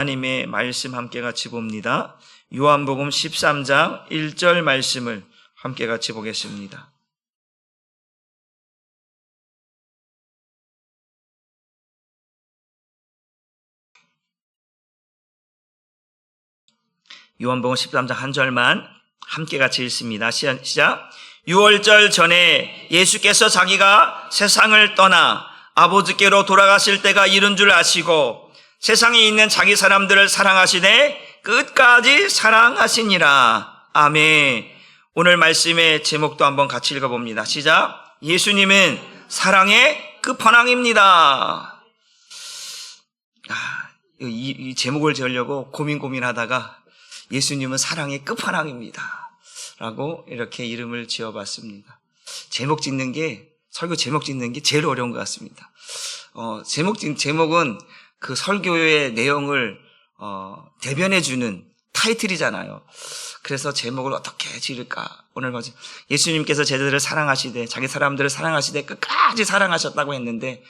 하나님의 말씀 함께 같이 봅니다. 요한복음 13장 1절 말씀을 함께 같이 보겠습니다. 요한복음 13장 한 절만 함께 같이 읽습니다. 시작. 6월절 전에 예수께서 자기가 세상을 떠나 아버지께로 돌아가실 때가 이른 줄 아시고 세상에 있는 자기 사람들을 사랑하시되 끝까지 사랑하시니라. 아멘. 오늘 말씀의 제목도 한번 같이 읽어봅니다. 시작. 예수님은 사랑의 끝판왕입니다. 이 제목을 지으려고 고민하다가 예수님은 사랑의 끝판왕입니다 라고 이렇게 이름을 지어봤습니다. 설교 제목 짓는 게 제일 어려운 것 같습니다. 제목은 그 설교의 내용을 대변해주는 타이틀이잖아요. 그래서 제목을 어떻게 지을까? 오늘 예수님께서 제자들을 사랑하시되 자기 사람들을 사랑하시되 끝까지 사랑하셨다고 했는데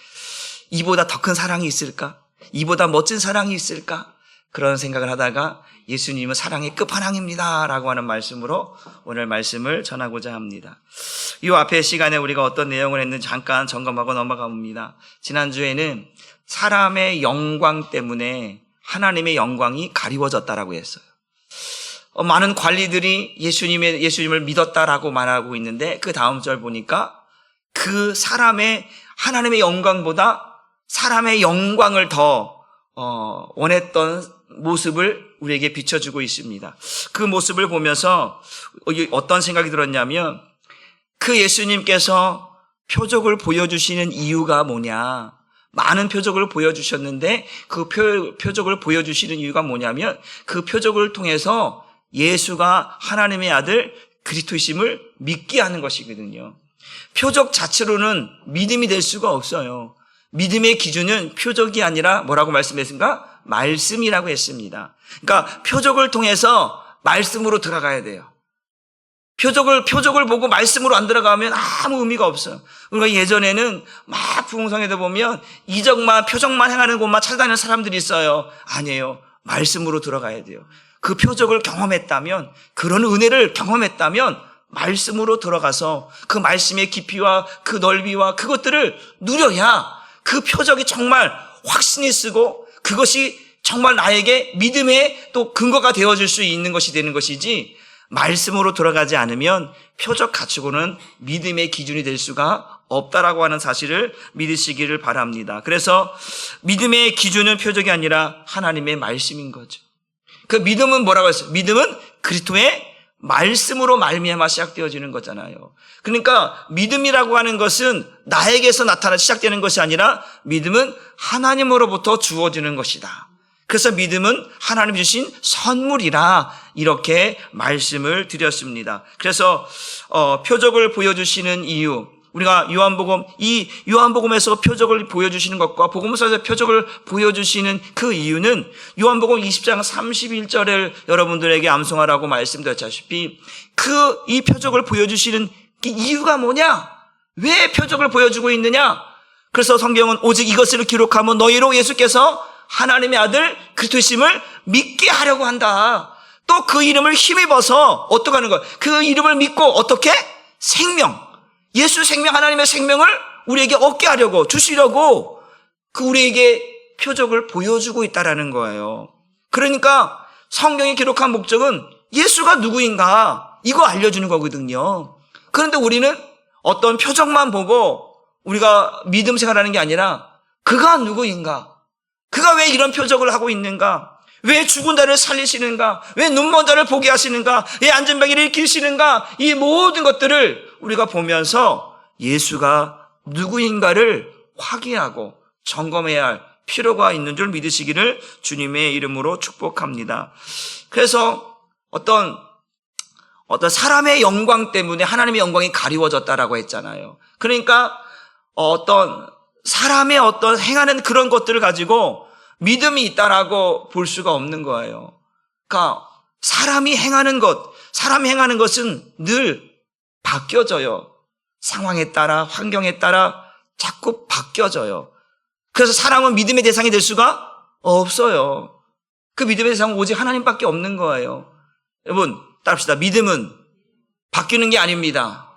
이보다 더 큰 사랑이 있을까? 이보다 멋진 사랑이 있을까? 그런 생각을 하다가 예수님은 사랑의 끝판왕입니다 라고 하는 말씀으로 오늘 말씀을 전하고자 합니다. 이 앞에 시간에 우리가 어떤 내용을 했는지 잠깐 점검하고 넘어가 봅니다. 지난주에는 사람의 영광 때문에 하나님의 영광이 가리워졌다라고 했어요. 많은 관리들이 예수님을 믿었다라고 말하고 있는데 그 다음 절 보니까 그 하나님의 영광보다 사람의 영광을 더 원했던 모습을 우리에게 비춰주고 있습니다. 그 모습을 보면서 어떤 생각이 들었냐면 그 예수님께서 표적을 보여주시는 이유가 뭐냐? 많은 표적을 보여주셨는데 그 표적을 보여주시는 이유가 뭐냐면 그 표적을 통해서 예수가 하나님의 아들 그리스도이심을 믿게 하는 것이거든요. 표적 자체로는 믿음이 될 수가 없어요. 믿음의 기준은 표적이 아니라 뭐라고 말씀했습니까? 말씀이라고 했습니다. 그러니까 표적을 통해서 말씀으로 들어가야 돼요. 표적을 보고 말씀으로 안 들어가면 아무 의미가 없어요. 우리가 예전에는 막 부흥성에도 보면 표적만 행하는 곳만 찾아다니는 사람들이 있어요. 아니에요. 말씀으로 들어가야 돼요. 그 표적을 경험했다면, 그런 은혜를 경험했다면 말씀으로 들어가서 그 말씀의 깊이와 그 넓이와 그것들을 누려야 그 표적이 정말 확신이 쓰고 그것이 정말 나에게 믿음의 또 근거가 되어줄 수 있는 것이 되는 것이지, 말씀으로 들어가지 않으면 표적 갖추고는 믿음의 기준이 될 수가 없다라고 하는 사실을 믿으시기를 바랍니다. 그래서 믿음의 기준은 표적이 아니라 하나님의 말씀인 거죠. 그 믿음은 뭐라고 했어요? 믿음은 그리스도의 말씀으로 말미암아 시작되어지는 거잖아요. 그러니까 믿음이라고 하는 것은 나에게서 시작되는 것이 아니라 믿음은 하나님으로부터 주어지는 것이다. 그래서 믿음은 하나님 주신 선물이라 이렇게 말씀을 드렸습니다. 그래서 표적을 보여주시는 이유, 우리가 요한복음에서 표적을 보여주시는 것과 복음서에서 표적을 보여주시는 그 이유는 요한복음 20장 31절을 여러분들에게 암송하라고 말씀드렸다시피 이 표적을 보여주시는 이유가 뭐냐? 왜 표적을 보여주고 있느냐? 그래서 성경은 오직 이것을 기록하면 너희로 예수께서 하나님의 아들 그리스도이심을 믿게 하려고 한다. 또 그 이름을 힘입어서 어떻게 하는 거야? 그 이름을 믿고 어떻게? 예수 생명, 하나님의 생명을 우리에게 얻게 하려고, 주시려고 우리에게 표적을 보여주고 있다라는 거예요. 그러니까 성경이 기록한 목적은 예수가 누구인가 이거 알려주는 거거든요. 그런데 우리는 어떤 표적만 보고 우리가 믿음 생활하는 게 아니라 그가 누구인가, 그가 왜 이런 표적을 하고 있는가, 왜 죽은 자를 살리시는가, 왜 눈먼 자를 보게 하시는가, 왜 안전병이를 일으키시는가, 이 모든 것들을 우리가 보면서 예수가 누구인가를 확인하고 점검해야 할 필요가 있는 줄 믿으시기를 주님의 이름으로 축복합니다. 그래서 어떤 사람의 영광 때문에 하나님의 영광이 가리워졌다라고 했잖아요. 그러니까 사람의 행하는 그런 것들을 가지고 믿음이 있다라고 볼 수가 없는 거예요. 그러니까 사람이 행하는 것은 늘 바뀌어져요. 상황에 따라, 환경에 따라 자꾸 바뀌어져요. 그래서 사람은 믿음의 대상이 될 수가 없어요. 그 믿음의 대상은 오직 하나님밖에 없는 거예요. 여러분 따릅시다. 믿음은 바뀌는 게 아닙니다.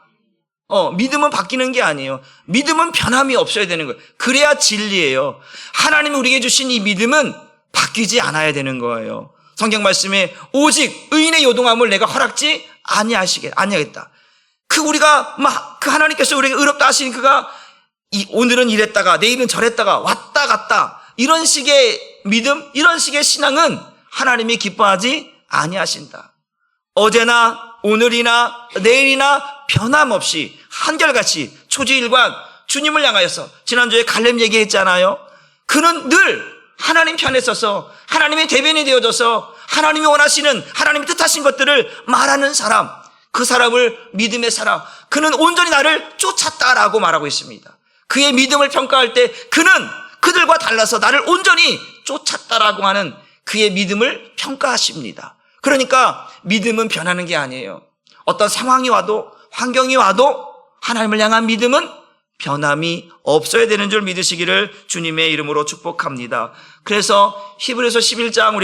믿음은 바뀌는 게 아니에요. 믿음은 변함이 없어야 되는 거예요. 그래야 진리예요. 하나님이 우리에게 주신 이 믿음은 바뀌지 않아야 되는 거예요. 성경 말씀에 오직 의인의 요동함을 내가 허락지 아니하겠다. 그 하나님께서 우리에게 의롭다 하신 그가 오늘은 이랬다가 내일은 저랬다가 왔다 갔다 이런 식의 믿음, 이런 식의 신앙은 하나님이 기뻐하지 아니하신다. 어제나 오늘이나 내일이나 변함없이 한결같이 초지일관 주님을 향하여서 지난주에 갈렙 얘기했잖아요. 그는 늘 하나님 편에 서서 하나님의 대변이 되어져서 하나님이 원하시는 하나님이 뜻하신 것들을 말하는 사람, 그 사람을 믿음의 사람, 그는 온전히 나를 쫓았다라고 말하고 있습니다. 그의 믿음을 평가할 때 그는 그들과 달라서 나를 온전히 쫓았다라고 하는 그의 믿음을 평가하십니다. 그러니까 믿음은 변하는 게 아니에요. 어떤 상황이 와도 환경이 와도 하나님을 향한 믿음은 변함이 없어야 되는 줄 믿으시기를 주님의 이름으로 축복합니다. 그래서 히브리서 11장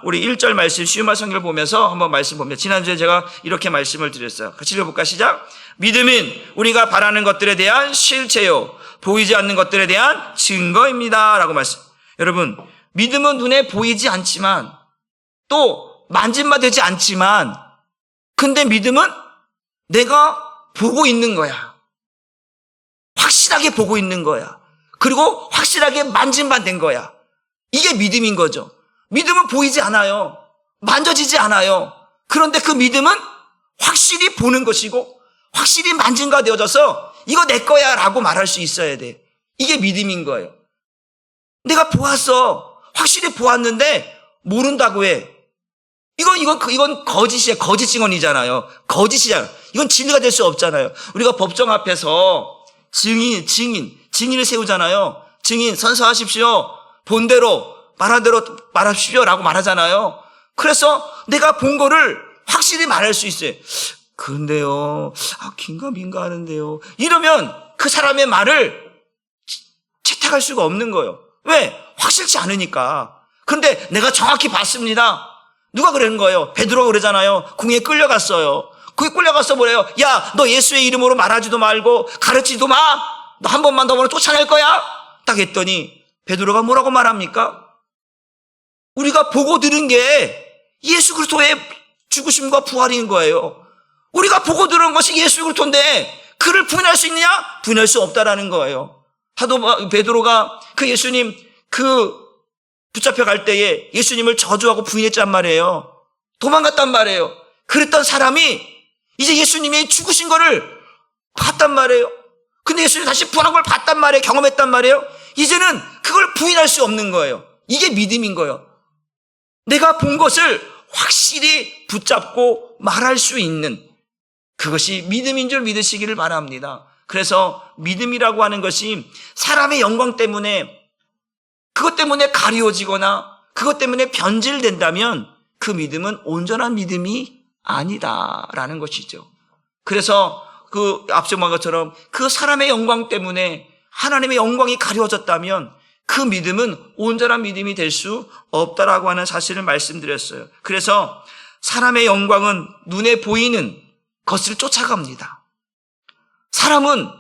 우리 1절 말씀 쉬운 성경을 보면서 한번 말씀 봅니다. 지난주에 제가 이렇게 말씀을 드렸어요. 같이 읽어볼까? 시작. 믿음은 우리가 바라는 것들에 대한 실체요 보이지 않는 것들에 대한 증거입니다 라고 말씀. 여러분 믿음은 눈에 보이지 않지만 또 만진바 되지 않지만 근데 믿음은 내가 보고 있는 거야. 확실하게 보고 있는 거야. 그리고 확실하게 만진바된 거야. 이게 믿음인 거죠. 믿음은 보이지 않아요. 만져지지 않아요. 그런데 그 믿음은 확실히 보는 것이고 확실히 만진바 되어져서 이거 내 거야 라고 말할 수 있어야 돼. 이게 믿음인 거예요. 내가 보았어. 확실히 보았는데 모른다고 해. 이건 거짓이야. 거짓 증언이잖아요. 거짓이잖아요. 이건 진리가 될 수 없잖아요. 우리가 법정 앞에서 증인을 세우잖아요. 증인 선서하십시오. 본대로 말한 대로 말하십시오 라고 말하잖아요. 그래서 내가 본 거를 확실히 말할 수 있어요. 그런데요, 긴가민가 하는데요. 이러면 그 사람의 말을 채택할 수가 없는 거예요. 왜? 확실치 않으니까. 그런데 내가 정확히 봤습니다. 누가 그러는 거예요? 베드로가 그러잖아요. 궁에 끌려갔어요. 그게 끌려가서 뭐래요? 야, 너 예수의 이름으로 말하지도 말고 가르치지도 마. 너 한 번만 더 보면 쫓아낼 거야. 딱 했더니 베드로가 뭐라고 말합니까? 우리가 보고 들은 게 예수 그리스도의 죽으심과 부활인 거예요. 우리가 보고 들은 것이 예수 그리스도인데 그를 부인할 수 있느냐? 부인할 수 없다라는 거예요. 하도 베드로가 그 예수님 붙잡혀 갈 때에 예수님을 저주하고 부인했단 말이에요. 도망갔단 말이에요. 그랬던 사람이 이제 예수님이 죽으신 거를 봤단 말이에요. 근데 예수님이 다시 부활한 걸 봤단 말이에요. 경험했단 말이에요. 이제는 그걸 부인할 수 없는 거예요. 이게 믿음인 거예요. 내가 본 것을 확실히 붙잡고 말할 수 있는 그것이 믿음인 줄 믿으시기를 바랍니다. 그래서 믿음이라고 하는 것이 사람의 영광 때문에 그것 때문에 가리워지거나 그것 때문에 변질된다면 그 믿음은 온전한 믿음이 아니다라는 것이죠. 그래서 앞서 말한 것처럼 그 사람의 영광 때문에 하나님의 영광이 가려졌다면 그 믿음은 온전한 믿음이 될 수 없다라고 하는 사실을 말씀드렸어요. 그래서 사람의 영광은 눈에 보이는 것을 쫓아갑니다. 사람은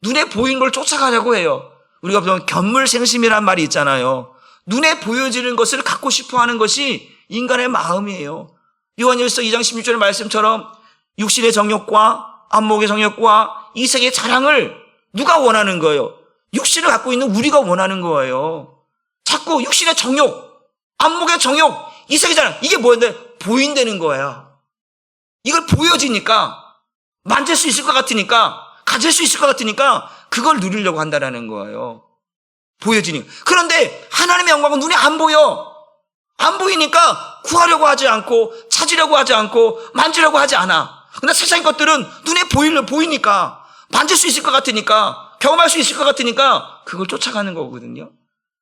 눈에 보이는 걸 쫓아가려고 해요. 우리가 보면 견물생심이란 말이 있잖아요. 눈에 보여지는 것을 갖고 싶어 하는 것이 인간의 마음이에요. 요한일서 2장 16절의 말씀처럼 육신의 정욕과 안목의 정욕과 이 세계의 자랑을 누가 원하는 거예요? 육신을 갖고 있는 우리가 원하는 거예요. 자꾸 육신의 정욕, 안목의 정욕, 이 세계 자랑, 이게 뭐였는데 보인다는 거야. 이걸 보여지니까 만질 수 있을 것 같으니까 가질 수 있을 것 같으니까 그걸 누리려고 한다는 거예요. 보여지니까. 그런데 하나님의 영광은 눈에 안 보여. 안 보이니까 구하려고 하지 않고 찾으려고 하지 않고 만지려고 하지 않아. 근데 세상의 것들은 눈에 보이니까 만질 수 있을 것 같으니까 경험할 수 있을 것 같으니까 그걸 쫓아가는 거거든요.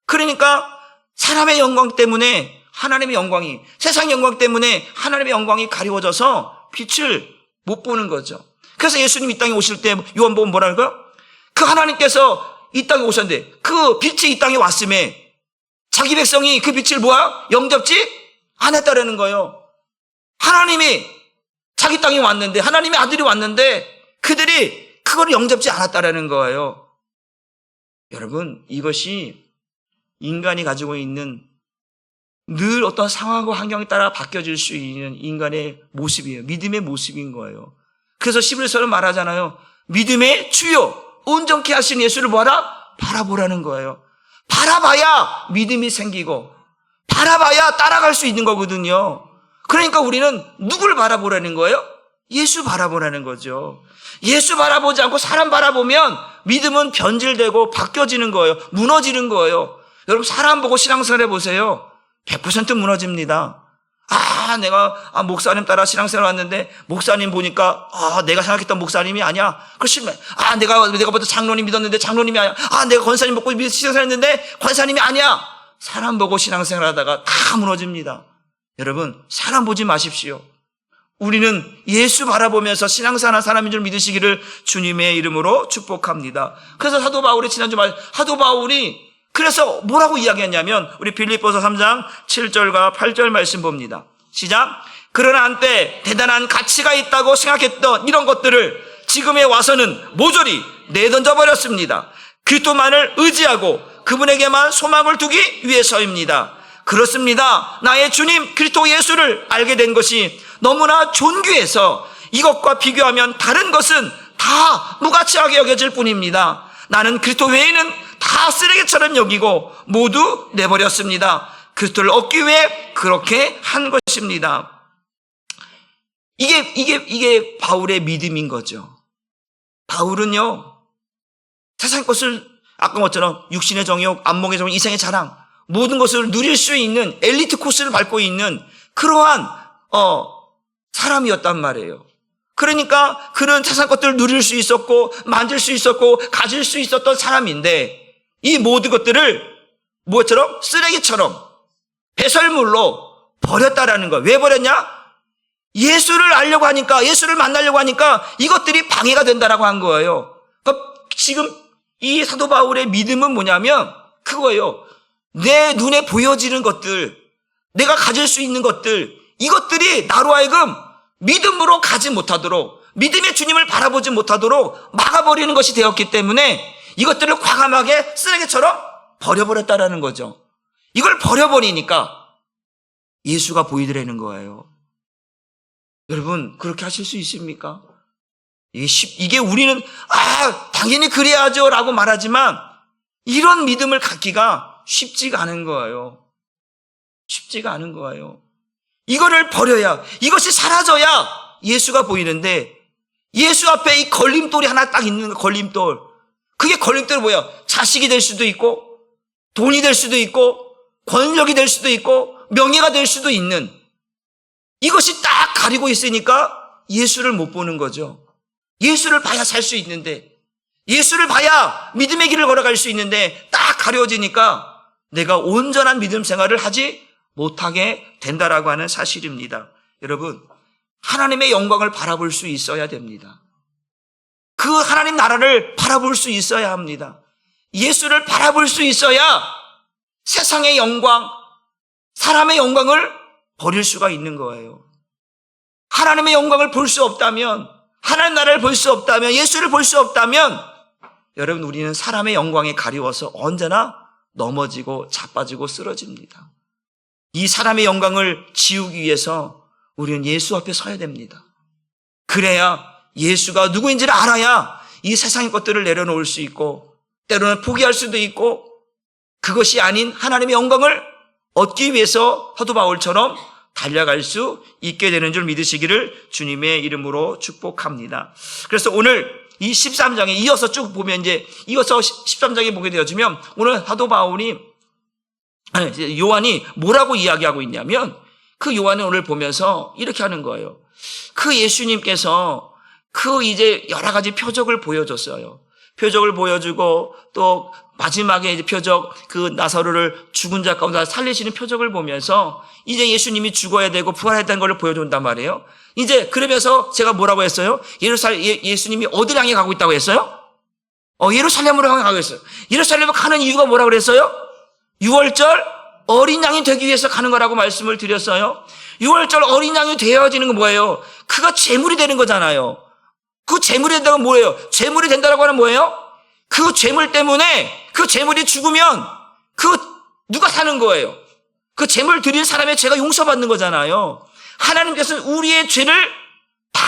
그러니까 사람의 영광 때문에 하나님의 영광이, 세상의 영광 때문에 하나님의 영광이 가리워져서 빛을 못 보는 거죠. 그래서 예수님 이 땅에 오실 때 요한복음 뭐라는 거예요? 그 하나님께서 이 땅에 오셨는데 그 빛이 이 땅에 왔음에 자기 백성이 그 빛을 영접지 안 했다라는 거예요. 하나님이 자기 땅에 왔는데, 하나님의 아들이 왔는데 그들이 그걸 영접지 않았다라는 거예요. 여러분, 이것이 인간이 가지고 있는 늘 어떤 상황과 환경에 따라 바뀌어질 수 있는 인간의 모습이에요. 믿음의 모습인 거예요. 그래서 11절은 말하잖아요. 믿음의 주요 온전케 하신 예수를 뭐하라? 바라보라는 거예요. 바라봐야 믿음이 생기고 바라봐야 따라갈 수 있는 거거든요. 그러니까 우리는 누굴 바라보라는 거예요? 예수 바라보라는 거죠. 예수 바라보지 않고 사람 바라보면 믿음은 변질되고 바뀌어지는 거예요. 무너지는 거예요. 여러분, 사람 보고 신앙생활 해보세요. 100% 무너집니다. 내가 목사님 따라 신앙생활 왔는데 목사님 보니까 내가 생각했던 목사님이 아니야. 그거 실망. 내가 보다 장로님 믿었는데 장로님이 아니야. 내가 권사님 보고 신앙생활 했는데 권사님이 아니야. 사람 보고 신앙생활 하다가 다 무너집니다. 여러분, 사람 보지 마십시오. 우리는 예수 바라보면서 신앙생활하는 사람인 줄 믿으시기를 주님의 이름으로 축복합니다. 그래서 사도 바울이 사도 바울이 그래서 뭐라고 이야기했냐면 우리 빌립보서 3장 7절과 8절 말씀 봅니다. 시작. 그러나 한때 대단한 가치가 있다고 생각했던 이런 것들을 지금에 와서는 모조리 내던져 버렸습니다. 그리스도만을 의지하고 그분에게만 소망을 두기 위해서입니다. 그렇습니다. 나의 주님 그리스도 예수를 알게 된 것이 너무나 존귀해서 이것과 비교하면 다른 것은 다 무가치하게 여겨질 뿐입니다. 나는 그리스도 외에는 다 쓰레기처럼 여기고 모두 내버렸습니다. 그리스도를 얻기 위해 그렇게 한 것입니다. 이게 바울의 믿음인 거죠. 바울은요, 세상 것을 아까 것처럼 육신의 정욕, 안목의 정욕, 이생의 자랑, 모든 것을 누릴 수 있는 엘리트 코스를 밟고 있는 그러한 사람이었단 말이에요. 그러니까 그런 세상 것들을 누릴 수 있었고 만질 수 있었고 가질 수 있었던 사람인데 이 모든 것들을 뭐처럼? 쓰레기처럼 배설물로 버렸다라는 거예요. 왜 버렸냐? 예수를 알려고 하니까, 예수를 만나려고 하니까 이것들이 방해가 된다라고 한 거예요. 그러니까 지금 이 사도 바울의 믿음은 뭐냐면 그거예요. 내 눈에 보여지는 것들, 내가 가질 수 있는 것들, 이것들이 나로 하여금 믿음으로 가지 못하도록, 믿음의 주님을 바라보지 못하도록 막아버리는 것이 되었기 때문에 이것들을 과감하게 쓰레기처럼 버려버렸다라는 거죠. 이걸 버려버리니까 예수가 보이더라는 거예요. 여러분, 그렇게 하실 수 있습니까? 이게 우리는 당연히 그래야죠 라고 말하지만 이런 믿음을 갖기가 쉽지가 않은 거예요. 쉽지가 않은 거예요. 이거를 버려야, 이것이 사라져야 예수가 보이는데 예수 앞에 이 걸림돌이 하나 딱 있는 거, 걸림돌. 그게 걸림돌이 뭐야? 자식이 될 수도 있고 돈이 될 수도 있고 권력이 될 수도 있고 명예가 될 수도 있는, 이것이 딱 가리고 있으니까 예수를 못 보는 거죠. 예수를 봐야 살 수 있는데, 예수를 봐야 믿음의 길을 걸어갈 수 있는데 딱 가려지니까 내가 온전한 믿음 생활을 하지 못하게 된다라고 하는 사실입니다. 여러분, 하나님의 영광을 바라볼 수 있어야 됩니다. 그 하나님 나라를 바라볼 수 있어야 합니다. 예수를 바라볼 수 있어야 세상의 영광, 사람의 영광을 버릴 수가 있는 거예요. 하나님의 영광을 볼 수 없다면, 하나님 나라를 볼 수 없다면, 예수를 볼 수 없다면 여러분, 우리는 사람의 영광에 가리워서 언제나 넘어지고 자빠지고 쓰러집니다. 이 사람의 영광을 지우기 위해서 우리는 예수 앞에 서야 됩니다. 그래야 예수가 누구인지를 알아야 이 세상의 것들을 내려놓을 수 있고 때로는 포기할 수도 있고 그것이 아닌 하나님의 영광을 얻기 위해서 사도 바울처럼 달려갈 수 있게 되는 줄 믿으시기를 주님의 이름으로 축복합니다. 그래서 오늘 이 13장에 이어서 쭉 보면 이어서 13장에 보게 되어지면 오늘 사도 바울이, 요한이 뭐라고 이야기하고 있냐면 그 요한은 오늘 보면서 이렇게 하는 거예요. 그 예수님께서 이제 여러 가지 표적을 보여줬어요. 표적을 보여주고 또 마지막에 이제 표적, 나사로를 죽은 자 가운데 살리시는 표적을 보면서 이제 예수님이 죽어야 되고 부활했다는 걸 보여준단 말이에요. 이제 그러면서 제가 뭐라고 했어요? 예수님이 어디를 향해 가고 있다고 했어요? 예루살렘으로 향해 가고 있어요. 예루살렘으로 가는 이유가 뭐라고 그랬어요? 6월절 어린 양이 되기 위해서 가는 거라고 말씀을 드렸어요. 6월절 어린 양이 되어지는 건 뭐예요? 그가 제물이 되는 거잖아요. 그 제물이 된다는 건 뭐예요? 제물이 된다고 하는 뭐예요? 그 제물 때문에 그 제물이 죽으면 그 누가 사는 거예요? 그 제물 드린 사람의 죄가 용서받는 거잖아요. 하나님께서는 우리의 죄를 다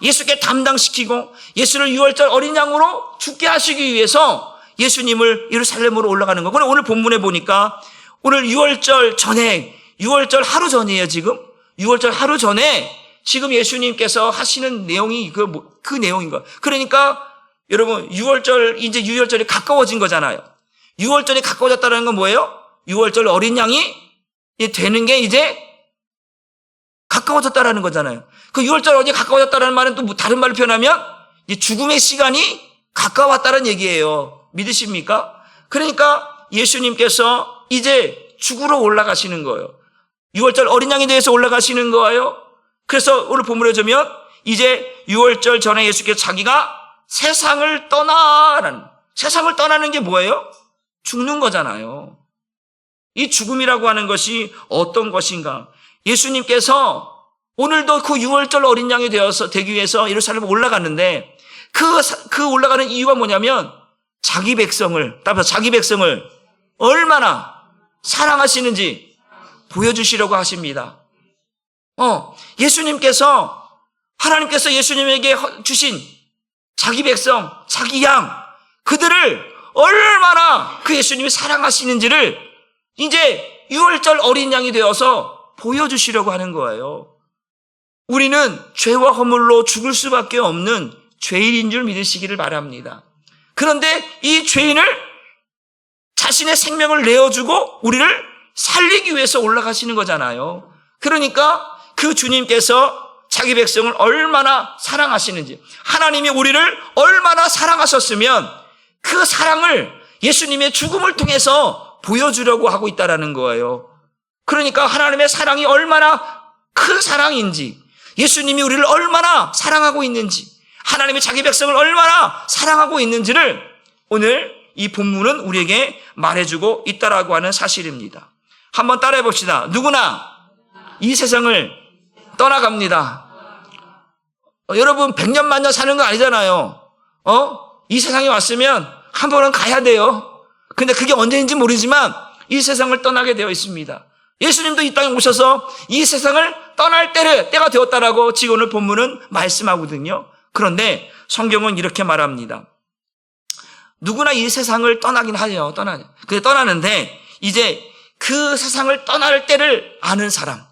예수께 담당시키고 예수를 6월절 어린 양으로 죽게 하시기 위해서 예수님을 예루살렘으로 올라가는 거. 그런데 오늘 본문에 보니까 오늘 6월절 전에 6월절 하루 전이에요. 지금 6월절 하루 전에 지금 예수님께서 하시는 내용이 그 내용인 거예요. 그러니까 여러분 6월절 이제 6월절이 가까워진 거잖아요. 6월절이 가까워졌다는 건 뭐예요? 6월절 어린 양이 되는 게 이제 가까워졌다라는 거잖아요. 그 6월절 어린이 가까워졌다는 말은 또 다른 말로 표현하면 이제 죽음의 시간이 가까웠다는 얘기예요. 믿으십니까? 그러니까 예수님께서 이제 죽으러 올라가시는 거예요. 6월절 어린 양에 대해서 올라가시는 거예요. 그래서 오늘 본문에 보면 이제 6월절 전에 예수께서 자기가 세상을 떠나는 게 뭐예요? 죽는 거잖아요. 이 죽음이라고 하는 것이 어떤 것인가? 예수님께서 오늘도 그 6월절 어린 양이 되기 위해서 예루살렘 올라갔는데 그 올라가는 이유가 뭐냐면 자기 백성을 얼마나 사랑하시는지 보여주시려고 하십니다. 하나님께서 예수님에게 주신 자기 백성, 자기 양, 그들을 얼마나 그 예수님이 사랑하시는지를 이제 6월절 어린 양이 되어서 보여주시려고 하는 거예요. 우리는 죄와 허물로 죽을 수밖에 없는 죄인인 줄 믿으시기를 바랍니다. 그런데 이 죄인을 자신의 생명을 내어주고 우리를 살리기 위해서 올라가시는 거잖아요. 그러니까 그 주님께서 자기 백성을 얼마나 사랑하시는지, 하나님이 우리를 얼마나 사랑하셨으면 그 사랑을 예수님의 죽음을 통해서 보여주려고 하고 있다는 거예요. 그러니까 하나님의 사랑이 얼마나 큰 사랑인지, 예수님이 우리를 얼마나 사랑하고 있는지, 하나님이 자기 백성을 얼마나 사랑하고 있는지를 오늘 이 본문은 우리에게 말해주고 있다라고 하는 사실입니다. 한번 따라해 봅시다. 누구나 이 세상을 떠나갑니다. 여러분 100년 만년 사는 거 아니잖아요. 이 세상에 왔으면 한 번은 가야 돼요. 근데 그게 언제인지 모르지만 이 세상을 떠나게 되어 있습니다. 예수님도 이 땅에 오셔서 이 세상을 떠날 때가 되었다라고 지금 오늘 본문은 말씀하거든요. 그런데 성경은 이렇게 말합니다. 누구나 이 세상을 떠나긴 하죠. 근데 떠나는데 이제 그 세상을 떠날 때를 아는 사람,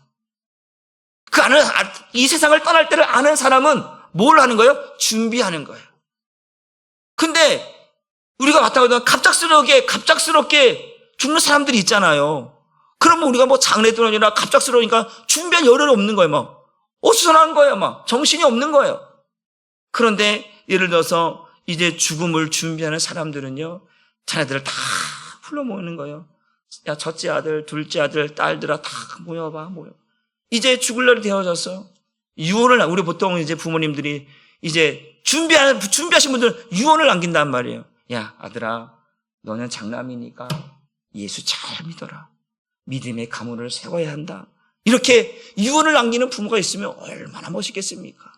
이 세상을 떠날 때를 아는 사람은 뭘 하는 거예요? 준비하는 거예요. 근데 우리가 마땅하게 갑작스럽게 죽는 사람들이 있잖아요. 그러면 우리가 장례들이나 갑작스러우니까 준비할 여력이 없는 거예요. 어수선한 거예요. 정신이 없는 거예요. 그런데 예를 들어서 이제 죽음을 준비하는 사람들은요, 자네들을 다 불러 모이는 거예요. 야, 첫째 아들, 둘째 아들, 딸들아 다 모여봐. 이제 죽을 날이 되어졌어요. 우리 보통 이제 부모님들이 이제 준비하신 분들은 유언을 남긴단 말이에요. 야, 아들아, 너는 장남이니까 예수 잘 믿어라. 믿음의 가문을 세워야 한다. 이렇게 유언을 남기는 부모가 있으면 얼마나 멋있겠습니까?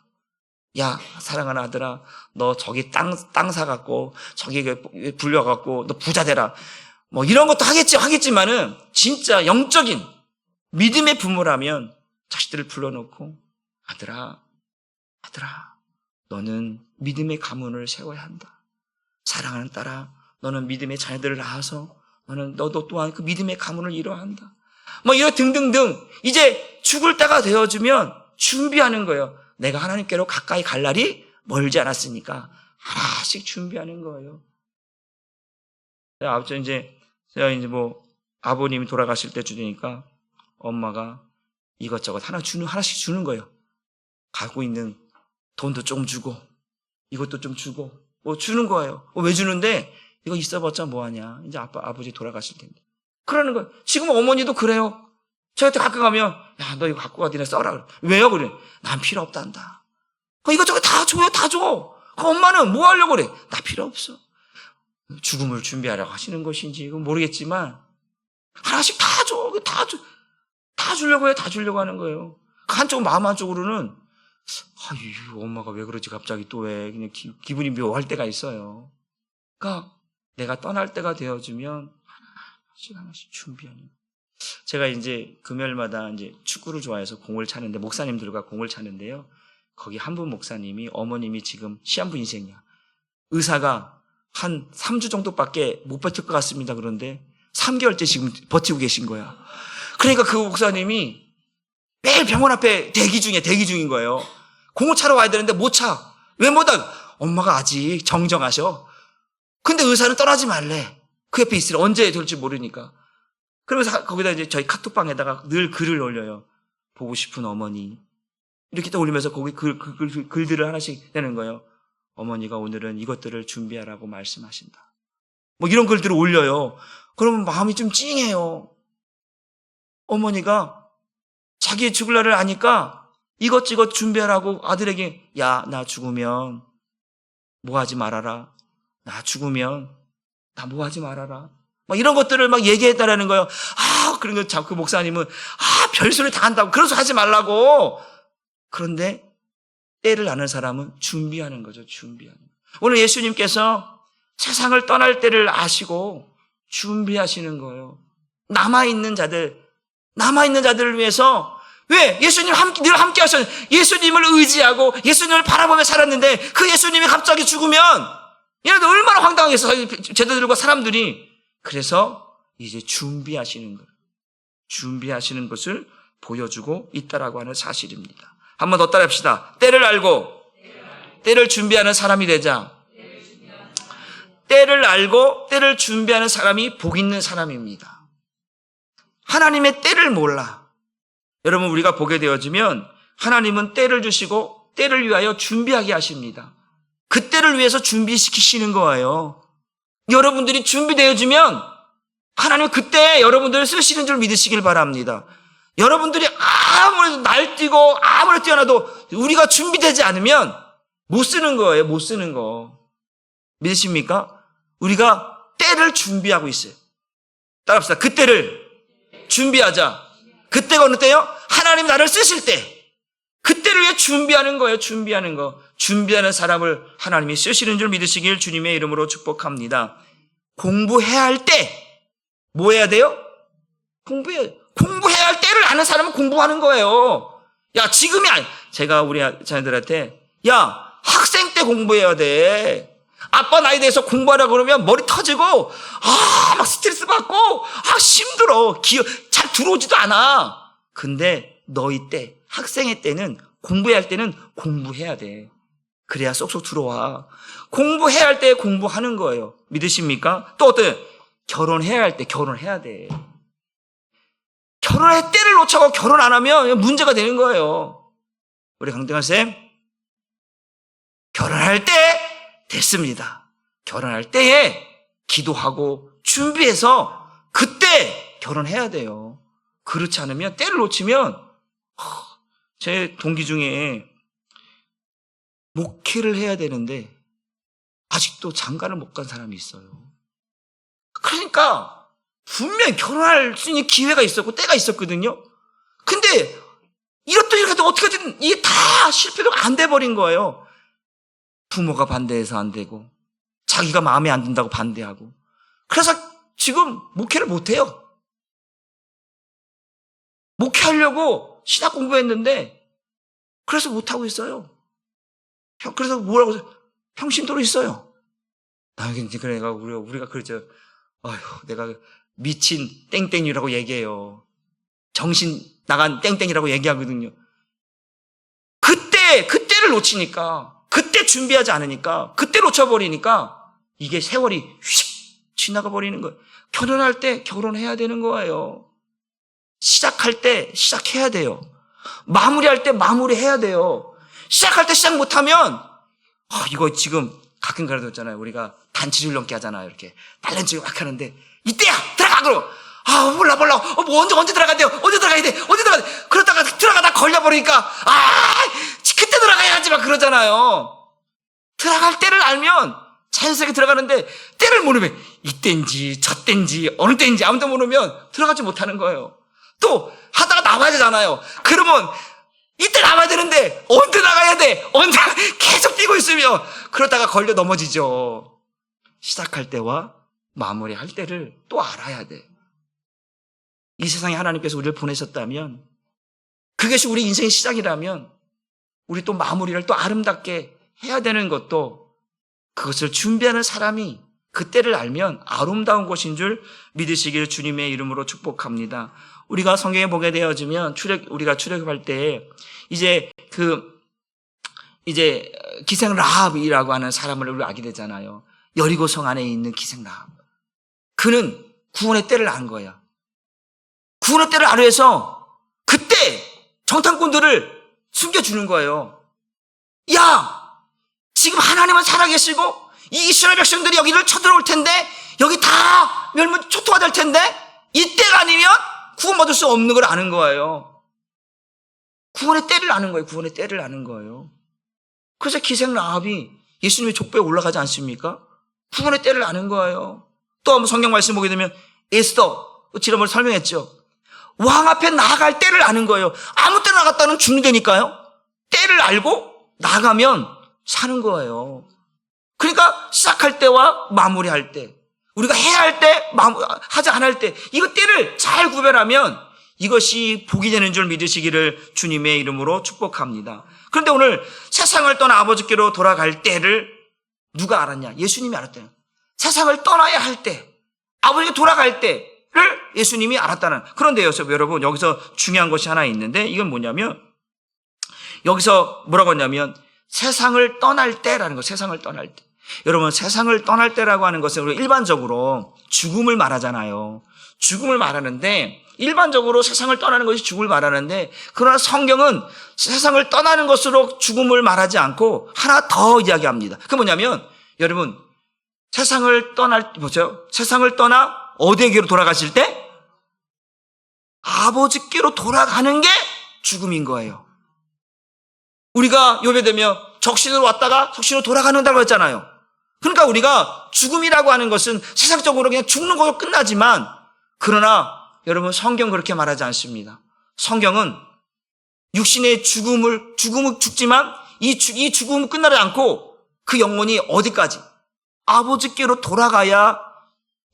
야, 사랑하는 아들아, 너 저기 땅 사갖고, 저기 불려갖고, 너 부자 되라. 이런 것도 하겠지만은, 진짜 영적인 믿음의 부모라면, 자식들을 불러놓고, 아들아, 너는 믿음의 가문을 세워야 한다. 사랑하는 딸아, 너는 믿음의 자녀들을 낳아서, 너도 또한 그 믿음의 가문을 이뤄야 한다. 이런 등등등, 이제 죽을 때가 되어주면 준비하는 거예요. 내가 하나님께로 가까이 갈 날이 멀지 않았으니까 하나씩 준비하는 거예요. 제가 아버님이 돌아가실 때 주니까 엄마가 이것저것 하나씩 주는 거예요. 갖고 있는 돈도 좀 주고 이것도 좀 주고 주는 거예요. 왜 주는데? 이거 있어봤자 뭐하냐. 이제 아버지 돌아가실 텐데. 그러는 거예요. 지금 어머니도 그래요. 저한테 가끔 가면, 야, 너 이거 갖고 가, 니네 써라. 그래. 왜요? 그래. 난 필요 없단다. 이것저것 다 줘요, 다 줘. 엄마는 뭐 하려고 그래? 나 필요 없어. 죽음을 준비하라고 하시는 것인지, 이건 모르겠지만, 하나씩 다 줘. 다 주려고 해요. 다 주려고 하는 거예요. 한쪽 마음 한쪽으로는 아유, 엄마가 왜 그러지 갑자기 또 왜 그냥 기분이 묘할 때가 있어요. 그러니까 내가 떠날 때가 되어주면 하나씩 준비하는. 제가 이제 금요일마다 이제 축구를 좋아해서 공을 차는데 목사님들과 공을 차는데요. 거기 한 분 목사님이 어머님이 지금 시한부 인생이야. 의사가 한 3주 정도밖에 못 버틸 것 같습니다. 그런데 3개월째 지금 버티고 계신 거야. 그러니까 그 목사님이 매일 병원 앞에 대기 중인 거예요. 공을 차러 와야 되는데 못 차. 왜 못 와? 엄마가 아직 정정하셔. 근데 의사는 떠나지 말래. 그 옆에 있으래. 언제 될지 모르니까. 그러면서 거기다 이제 저희 카톡방에다가 늘 글을 올려요. 보고 싶은 어머니. 이렇게 또 올리면서 거기 글들을 하나씩 내는 거예요. 어머니가 오늘은 이것들을 준비하라고 말씀하신다. 뭐 이런 글들을 올려요. 그러면 마음이 좀 찡해요. 어머니가 자기의 죽을 날을 아니까 이것저것 준비하라고 아들에게 야, 나 죽으면 뭐 하지 말아라. 나 죽으면 나 뭐 하지 말아라. 막 이런 것들을 막 얘기했다라는 거예요. 그러니까 그 목사님은 별소리 다 한다고. 그래서 하지 말라고. 그런데 때를 아는 사람은 준비하는 거죠. 준비하는 거. 오늘 예수님께서 세상을 떠날 때를 아시고 준비하시는 거예요. 남아있는 자들을 위해서. 왜? 예수님 늘 함께 하셨어요. 예수님을 의지하고 예수님을 바라보며 살았는데 그 예수님이 갑자기 죽으면 얘네들 얼마나 황당하겠어. 제자들과 사람들이. 그래서 이제 준비하시는 거예요. 준비하시는 것을 보여주고 있다라고 하는 사실입니다. 한 번 더 따라합시다. 때를 알고 때를 준비하는 사람이 되자. 때를 알고 때를 준비하는 사람이 복 있는 사람입니다. 하나님의 때를 몰라. 여러분, 우리가 보게 되어지면 하나님은 때를 주시고 때를 위하여 준비하게 하십니다. 그 때를 위해서 준비시키시는 거예요. 여러분들이 준비되어지면 하나님은 그때 여러분들을 쓰시는 줄 믿으시길 바랍니다. 여러분들이 아무리 날뛰고 아무리 뛰어나도 우리가 준비되지 않으면 못 쓰는 거예요. 못 쓰는 거. 믿으십니까? 우리가 때를 준비하고 있어요. 따라합시다. 그때를 준비하자. 그때가 어느 때요? 하나님 나를 쓰실 때. 그때를 위해 준비하는 거예요. 준비하는 거. 준비하는 사람을 하나님이 쓰시는 줄 믿으시길 주님의 이름으로 축복합니다. 공부해야 할 때 뭐 해야 돼요? 공부해야 할 때를 아는 사람은 공부하는 거예요. 야, 지금이 제가 우리 자녀들한테 야, 학생 때 공부해야 돼. 아빠 나이 돼서 공부하라 그러면 머리 터지고 막 스트레스 받고 힘들어. 잘 들어오지도 않아. 근데 너희 때, 학생의 때는 공부해야 할 때는 공부해야 돼. 그래야 쏙쏙 들어와. 공부해야 할 때 공부하는 거예요. 믿으십니까? 또 어때요? 결혼해야 할 때 결혼해야 돼. 결혼할 때를 놓쳐서 결혼 안 하면 문제가 되는 거예요. 우리 강등한 쌤, 결혼할 때 됐습니다. 결혼할 때에 기도하고 준비해서 그때 결혼해야 돼요. 그렇지 않으면 때를 놓치면 제 동기 중에 목회를 해야 되는데 아직도 장가를 못 간 사람이 있어요. 그러니까 분명히 결혼할 수 있는 기회가 있었고 때가 있었거든요. 근데 이렇다 이렇게 해도 어떻게든 이게 다 실패가 안 돼버린 거예요. 부모가 반대해서 안 되고 자기가 마음에 안 든다고 반대하고. 그래서 지금 목회를 못해요. 목회하려고 신학 공부했는데 그래서 못하고 있어요. 그래서 뭐라고 평신도로 있어요. 그러니까 우리가 그러죠. 내가 미친 땡땡이라고 얘기해요. 정신 나간 땡땡이라고 얘기하거든요. 그때를 놓치니까, 그때 준비하지 않으니까, 그때 놓쳐버리니까 이게 세월이 휙 지나가 버리는 거예요. 결혼할 때 결혼해야 되는 거예요. 시작할 때 시작해야 돼요. 마무리할 때 마무리해야 돼요. 시작할 때 시작 못하면 이거 지금 가끔 그러잖아요. 우리가 단체를 넘게 하잖아요. 이렇게 달란치고 막 하는데 이때야 들어가 그럼 몰라 뭐 언제 들어가야 돼. 그러다가 들어가다 걸려버리니까 그때 들어가야지 막 그러잖아요. 들어갈 때를 알면 자연스럽게 들어가는데 때를 모르면 이때인지 저때인지 어느 때인지 아무도 모르면 들어가지 못하는 거예요. 또 하다가 나와야 되잖아요. 그러면 이때 나와야 되는데 언제 나가야 돼? 언제 계속 뛰고 있으면 그러다가 걸려 넘어지죠. 시작할 때와 마무리할 때를 또 알아야 돼. 이 세상에 하나님께서 우리를 보내셨다면, 그것이 우리 인생의 시작이라면 우리 또 마무리를 또 아름답게 해야 되는 것도, 그것을 준비하는 사람이 그 때를 알면 아름다운 것인 줄 믿으시기를 주님의 이름으로 축복합니다. 우리가 성경에 보게 되어지면 우리가 출애굽할 때 이제 기생 라합이라고 하는 사람을 우리가 알게 되잖아요. 여리고 성 안에 있는 기생 라합. 그는 구원의 때를 안 거야. 구원의 때를 알아 해서 그때 정탐꾼들을 숨겨주는 거예요. 야, 지금 하나님은 살아계시고 이 이스라엘 백성들이 여기를 쳐들어올 텐데 여기 다 멸문 초토화 될 텐데 이때가 아니면 구원받을 수 없는 걸 아는 거예요. 구원의 때를 아는 거예요. 구원의 때를 아는 거예요. 그래서 기생 라합이 예수님의 족보에 올라가지 않습니까? 구원의 때를 아는 거예요. 또 한번 성경 말씀 보게 되면 에스더, 지난번에 설명했죠. 왕 앞에 나아갈 때를 아는 거예요. 아무 때나 나갔다는 죽는다니까요. 때를 알고 나가면 사는 거예요. 그러니까 시작할 때와 마무리할 때, 우리가 해야 할 때, 하지 않을 때, 이거 때를 잘 구별하면 이것이 복이 되는 줄 믿으시기를 주님의 이름으로 축복합니다. 그런데 오늘 세상을 떠나 아버지께로 돌아갈 때를 누가 알았냐? 예수님이 알았대요. 세상을 떠나야 할 때, 아버지께 돌아갈 때를 예수님이 알았다는. 그런데요, 여러분, 여기서 중요한 것이 하나 있는데, 이건 뭐냐면, 여기서 뭐라고 했냐면, 세상을 떠날 때라는 거, 세상을 떠날 때. 여러분, 세상을 떠날 때라고 하는 것은 우리 일반적으로 죽음을 말하잖아요. 죽음을 말하는데, 일반적으로 세상을 떠나는 것이 죽음을 말하는데, 그러나 성경은 세상을 떠나는 것으로 죽음을 말하지 않고 하나 더 이야기합니다. 그게 뭐냐면, 여러분, 세상을 떠나 어디에게로 돌아가실 때? 아버지께로 돌아가는 게 죽음인 거예요. 우리가 예배되면 적신으로 왔다가 적신으로 돌아가는다고 했잖아요. 그러니까 우리가 죽음이라고 하는 것은 세상적으로 그냥 죽는 걸로 끝나지만, 그러나 여러분, 성경 그렇게 말하지 않습니다. 성경은 육신의 죽음을 죽지만 이 죽음은 끝나지 않고 그 영혼이 어디까지? 아버지께로 돌아가야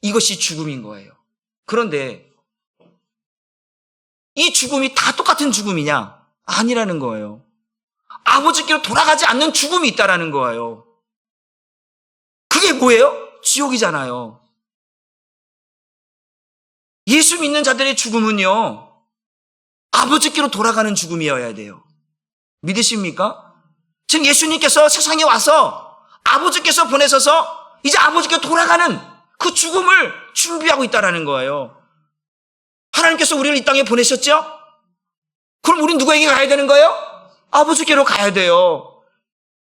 이것이 죽음인 거예요. 그런데 이 죽음이 다 똑같은 죽음이냐? 아니라는 거예요. 아버지께로 돌아가지 않는 죽음이 있다라는 거예요. 그게 뭐예요? 지옥이잖아요. 예수 믿는 자들의 죽음은요, 아버지께로 돌아가는 죽음이어야 돼요. 믿으십니까? 지금 예수님께서 세상에 와서 아버지께서 보내셔서 이제 아버지께로 돌아가는 그 죽음을 준비하고 있다는 거예요. 하나님께서 우리를 이 땅에 보내셨죠? 그럼 우린 누구에게 가야 되는 거예요? 아버지께로 가야 돼요.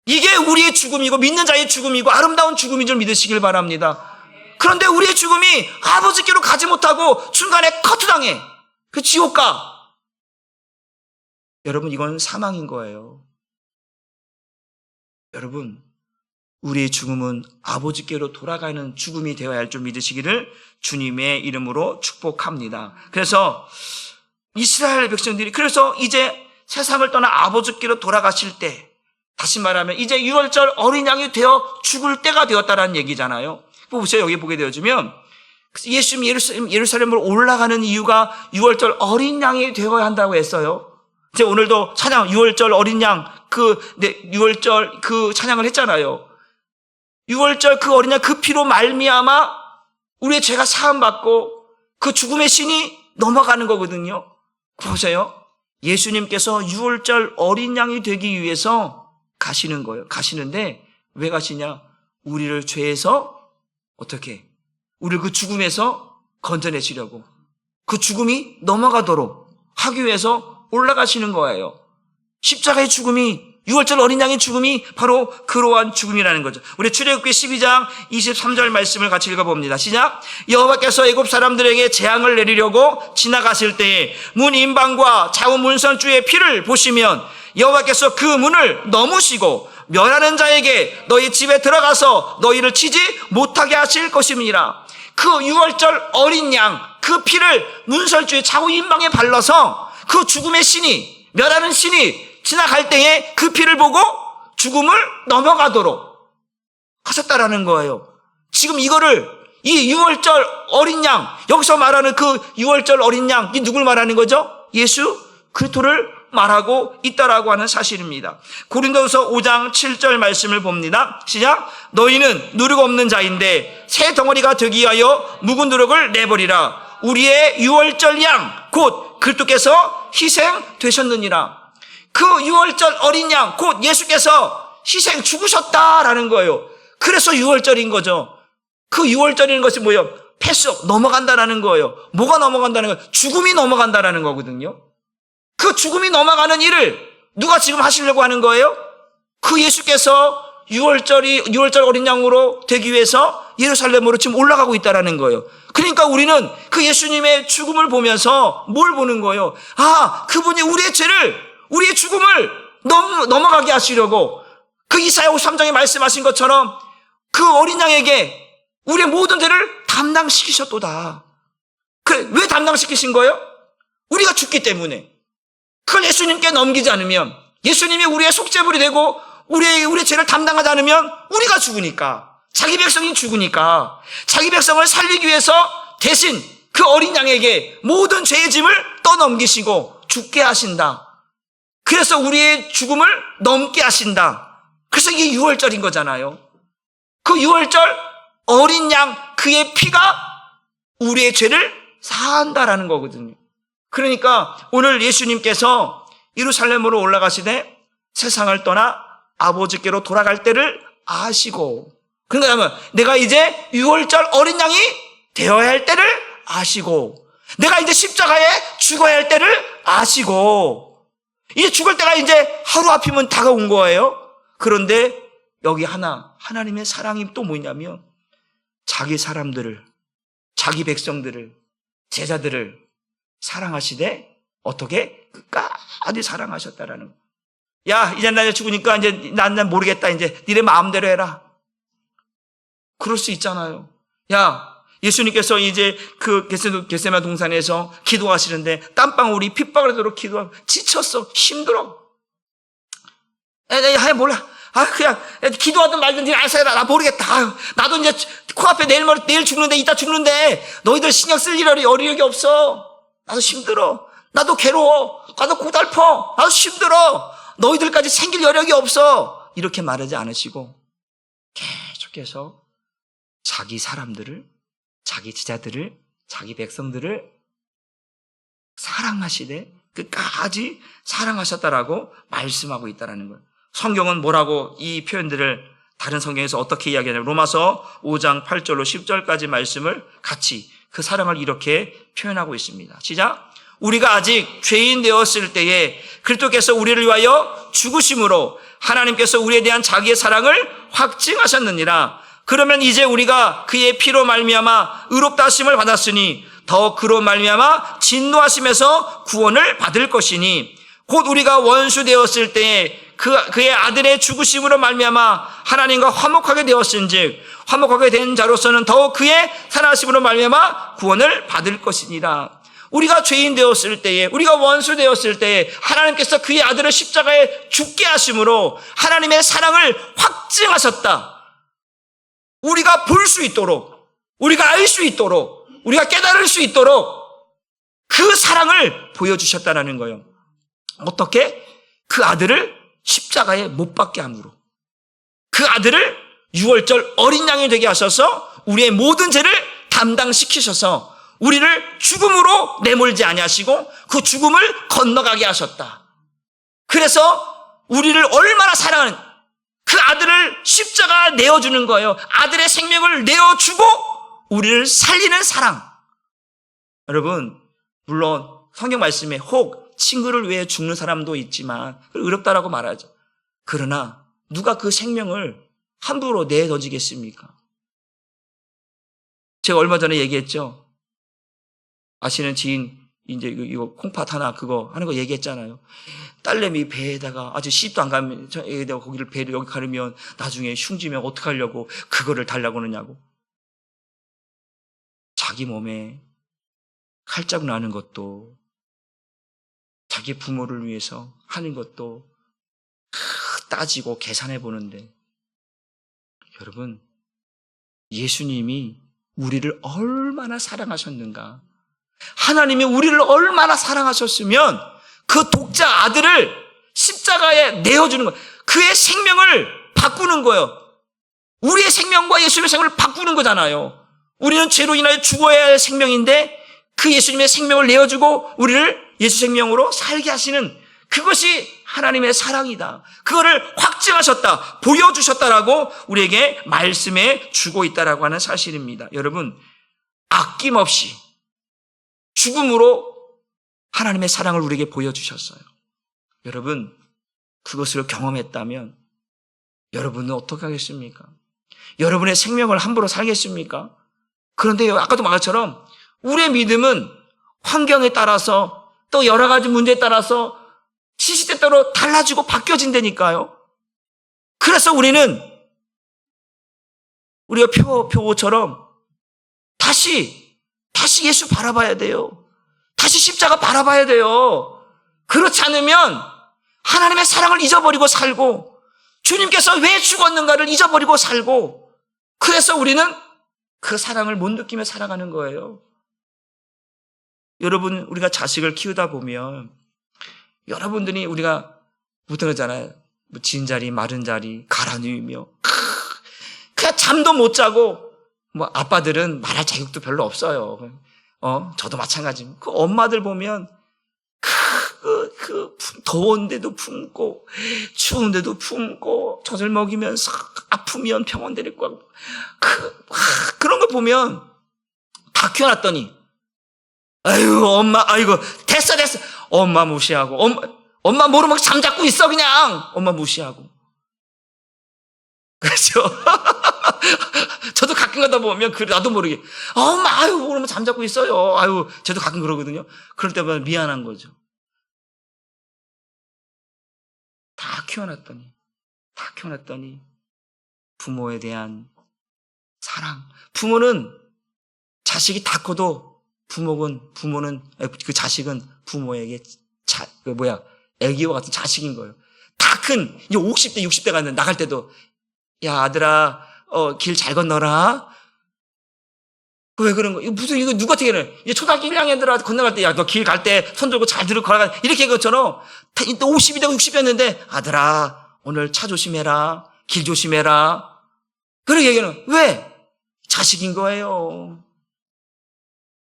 이게 우리의 죽음이고 믿는 자의 죽음이고 아름다운 죽음인 줄 믿으시길 바랍니다. 그런데 우리의 죽음이 아버지께로 가지 못하고 중간에 커트당해. 그 지옥 가. 여러분, 이건 사망인 거예요. 여러분, 우리의 죽음은 아버지께로 돌아가는 죽음이 되어야 할 줄 믿으시기를 주님의 이름으로 축복합니다. 그래서 이스라엘 백성들이, 그래서 이제 세상을 떠나 아버지께로 돌아가실 때, 다시 말하면 이제 유월절 어린 양이 되어 죽을 때가 되었다라는 얘기잖아요. 보세요. 여기 보게 되어지면 예수님이 예루살렘으로 올라가는 이유가 유월절 어린 양이 되어야 한다고 했어요. 이제 오늘도 찬양, 유월절 어린 양, 유월절 그 찬양을 했잖아요. 유월절 그 어린 양 그 피로 말미암아 우리의 죄가 사함받고 그 죽음의 신이 넘어가는 거거든요. 보세요. 예수님께서 유월절 어린 양이 되기 위해서 가시는 거예요. 가시는데 왜 가시냐? 우리를 죄에서 어떻게? 우리를 그 죽음에서 건져내시려고. 그 죽음이 넘어가도록 하기 위해서 올라가시는 거예요. 십자가의 죽음이, 유월절 어린 양의 죽음이 바로 그러한 죽음이라는 거죠. 우리 출애굽기 12장 23절 말씀을 같이 읽어봅니다. 시작. 여호와께서 애굽 사람들에게 재앙을 내리려고 지나가실 때에 문 임방과 좌우 문선주의 피를 보시면 여호와께서 그 문을 넘으시고 멸하는 자에게 너희 집에 들어가서 너희를 치지 못하게 하실 것입니다. 그 유월절 어린 양, 그 피를 문설주에 좌우 인방에 발라서 그 죽음의 신이, 멸하는 신이 지나갈 때에 그 피를 보고 죽음을 넘어가도록 하셨다라는 거예요. 지금 이거를 이 유월절 어린 양, 여기서 말하는 그 유월절 어린 양, 이 누굴 말하는 거죠? 예수 그리스도를 말하고 있다라고 하는 사실입니다. 고린도서 5장 7절 말씀을 봅니다. 시작. 너희는 누룩 없는 자인데 새 덩어리가 되기 위하여 묵은 누룩을 내버리라. 우리의 유월절 양 곧 그리스도께서 희생되셨느니라. 그 유월절 어린 양 곧 예수께서 희생 죽으셨다라는 거예요. 그래서 유월절인 거죠. 그 유월절인 것이 뭐예요? 패스 넘어간다라는 거예요. 뭐가 넘어간다는 거예요? 죽음이 넘어간다라는 거거든요. 그 죽음이 넘어가는 일을 누가 지금 하시려고 하는 거예요? 그 예수께서 유월절 어린 양으로 되기 위해서 예루살렘으로 지금 올라가고 있다라는 거예요. 그러니까 우리는 그 예수님의 죽음을 보면서 뭘 보는 거예요? 아, 그분이 우리의 죄를, 우리의 죽음을 넘어가게 하시려고 그 이사야 53장에 말씀하신 것처럼 그 어린 양에게 우리의 모든 죄를 담당시키셨도다. 왜 담당시키신 거예요? 우리가 죽기 때문에. 그걸 예수님께 넘기지 않으면, 예수님이 우리의 속죄물이 되고 우리의 죄를 담당하지 않으면 우리가 죽으니까, 자기 백성이 죽으니까, 자기 백성을 살리기 위해서 대신 그 어린 양에게 모든 죄의 짐을 떠넘기시고 죽게 하신다. 그래서 우리의 죽음을 넘게 하신다. 그래서 이게 유월절인 거잖아요. 그 유월절 어린 양, 그의 피가 우리의 죄를 사한다라는 거거든요. 그러니까 오늘 예수님께서 예루살렘으로 올라가시되 세상을 떠나 아버지께로 돌아갈 때를 아시고, 그러니까 내가 이제 유월절 어린 양이 되어야 할 때를 아시고, 내가 이제 십자가에 죽어야 할 때를 아시고, 이제 죽을 때가 이제 하루 앞이면 다가온 거예요. 그런데 여기 하나님의 사랑이 또 뭐냐면 자기 사람들을, 자기 백성들을, 제자들을 사랑하시되 어떻게? 끝까지 사랑하셨다라는 거. 야, 이제 나 죽으니까 이제 난 모르겠다. 이제 니네 마음대로 해라. 그럴 수 있잖아요. 야, 예수님께서 이제 그 겟세마네 동산에서 기도하시는데 땀방울이 핏방울이 되도록 기도하고 지쳤어. 힘들어. 몰라. 그냥 기도하든 말든지 알아서 해라. 나 모르겠다. 나도 이제 코앞에 내일 죽는데, 이따 죽는데 너희들 신경 쓸 여력이 없어. 나도 힘들어. 나도 괴로워. 나도 고달퍼. 나도 힘들어. 너희들까지 생길 여력이 없어. 이렇게 말하지 않으시고 계속해서 자기 사람들을, 자기 제자들을, 자기 백성들을 사랑하시되 끝까지 사랑하셨다라고 말씀하고 있다는 거예요. 성경은 뭐라고 이 표현들을 다른 성경에서 어떻게 이야기하냐면 로마서 5장 8절로 10절까지 말씀을 같이 그 사랑을 이렇게 표현하고 있습니다. 시작. 우리가 아직 죄인 되었을 때에 그리스도께서 우리를 위하여 죽으심으로 하나님께서 우리에 대한 자기의 사랑을 확증하셨느니라. 그러면 이제 우리가 그의 피로 말미암아 의롭다 하심을 받았으니 더 그로 말미암아 진노하심에서 구원을 받을 것이니 곧 우리가 원수 되었을 때에 그의 아들의 죽으심으로 말미암아 하나님과 화목하게 되었은즉 화목하게 된 자로서는 더욱 그의 살아심으로 말미암아 구원을 받을 것이니라. 우리가 죄인 되었을 때에, 우리가 원수 되었을 때에 하나님께서 그의 아들을 십자가에 죽게 하심으로 하나님의 사랑을 확증하셨다. 우리가 볼 수 있도록, 우리가 알 수 있도록, 우리가 깨달을 수 있도록 그 사랑을 보여주셨다는 거예요. 어떻게? 그 아들을 십자가에 못 박게 함으로, 그 아들을 유월절 어린 양이 되게 하셔서 우리의 모든 죄를 담당시키셔서 우리를 죽음으로 내몰지 아니하시고 그 죽음을 건너가게 하셨다. 그래서 우리를 얼마나 사랑하는, 그 아들을 십자가에 내어주는 거예요. 아들의 생명을 내어주고 우리를 살리는 사랑. 여러분, 물론 성경 말씀에 혹 친구를 위해 죽는 사람도 있지만 의롭다라고 말하죠. 그러나 누가 그 생명을 함부로 내던지겠습니까? 제가 얼마 전에 얘기했죠. 아시는 지인 이제 이거 콩팥 하나 그거 하는 거 얘기했잖아요. 딸내미 배에다가 아주 시집도 안 가면 애에다가 거기를 배를 여기 가르면 나중에 흉지면 어떡하려고 그거를 달라고 그러냐고. 자기 몸에 칼자국 나는 것도 자기 부모를 위해서 하는 것도 따지고 계산해 보는데 여러분 예수님이 우리를 얼마나 사랑하셨는가. 하나님이 우리를 얼마나 사랑하셨으면 그 독자 아들을 십자가에 내어주는 거예요. 그의 생명을 바꾸는 거예요. 우리의 생명과 예수님의 생명을 바꾸는 거잖아요. 우리는 죄로 인하여 죽어야 할 생명인데 그 예수님의 생명을 내어주고 우리를 예수 생명으로 살게 하시는 그것이 하나님의 사랑이다. 그거를 확증하셨다, 보여주셨다라고 우리에게 말씀해 주고 있다라고 하는 사실입니다. 여러분, 아낌없이 죽음으로 하나님의 사랑을 우리에게 보여주셨어요. 여러분, 그것을 경험했다면 여러분은 어떻게 하겠습니까? 여러분의 생명을 함부로 살겠습니까? 그런데 아까도 말한 것처럼 우리의 믿음은 환경에 따라서 또 여러 가지 문제에 따라서 시시때때로 달라지고 바뀌어진다니까요. 그래서 우리가 표처럼 다시 예수 바라봐야 돼요. 다시 십자가 바라봐야 돼요. 그렇지 않으면 하나님의 사랑을 잊어버리고 살고 주님께서 왜 죽었는가를 잊어버리고 살고 그래서 우리는 그 사랑을 못 느끼며 살아가는 거예요. 여러분, 우리가 자식을 키우다 보면 여러분들이 우리가 보통 그러잖아요. 진자리, 마른 자리, 갈아 누이며 그냥 잠도 못 자고 아빠들은 말할 자격도 별로 없어요. 저도 마찬가지입니다. 그 엄마들 보면 더운데도 품고 추운데도 품고 젖을 먹이면서 아프면 병원 데리고 가고 그런 거 보면 다 키워놨더니 아유 엄마 아이고 됐어 엄마 무시하고 엄마 모르면 잠자고 있어 그냥 엄마 무시하고 그렇죠. 저도 가끔 가다 보면 나도 모르게 엄마 아유 모르면 잠자고 있어요. 아유 저도 가끔 그러거든요. 그럴 때마다 미안한 거죠. 다 키워놨더니 부모에 대한 사랑. 부모는 자식이 다 커도 부모는 그 자식은 부모에게 애기와 같은 자식인 거예요. 다 큰 이제 50대 60대 가는 나갈 때도 야 아들아 길 잘 건너라. 왜 그런 거? 이거 누가 어떻게 해? 이제 초등학교 1학년들아 건너갈 때 야 너 길 갈 때 손 들고 잘 들고 걸어가 이렇게 것처럼 50이 되고 60이었는데 아들아 오늘 차 조심해라. 길 조심해라. 그런 얘기는 왜? 자식인 거예요.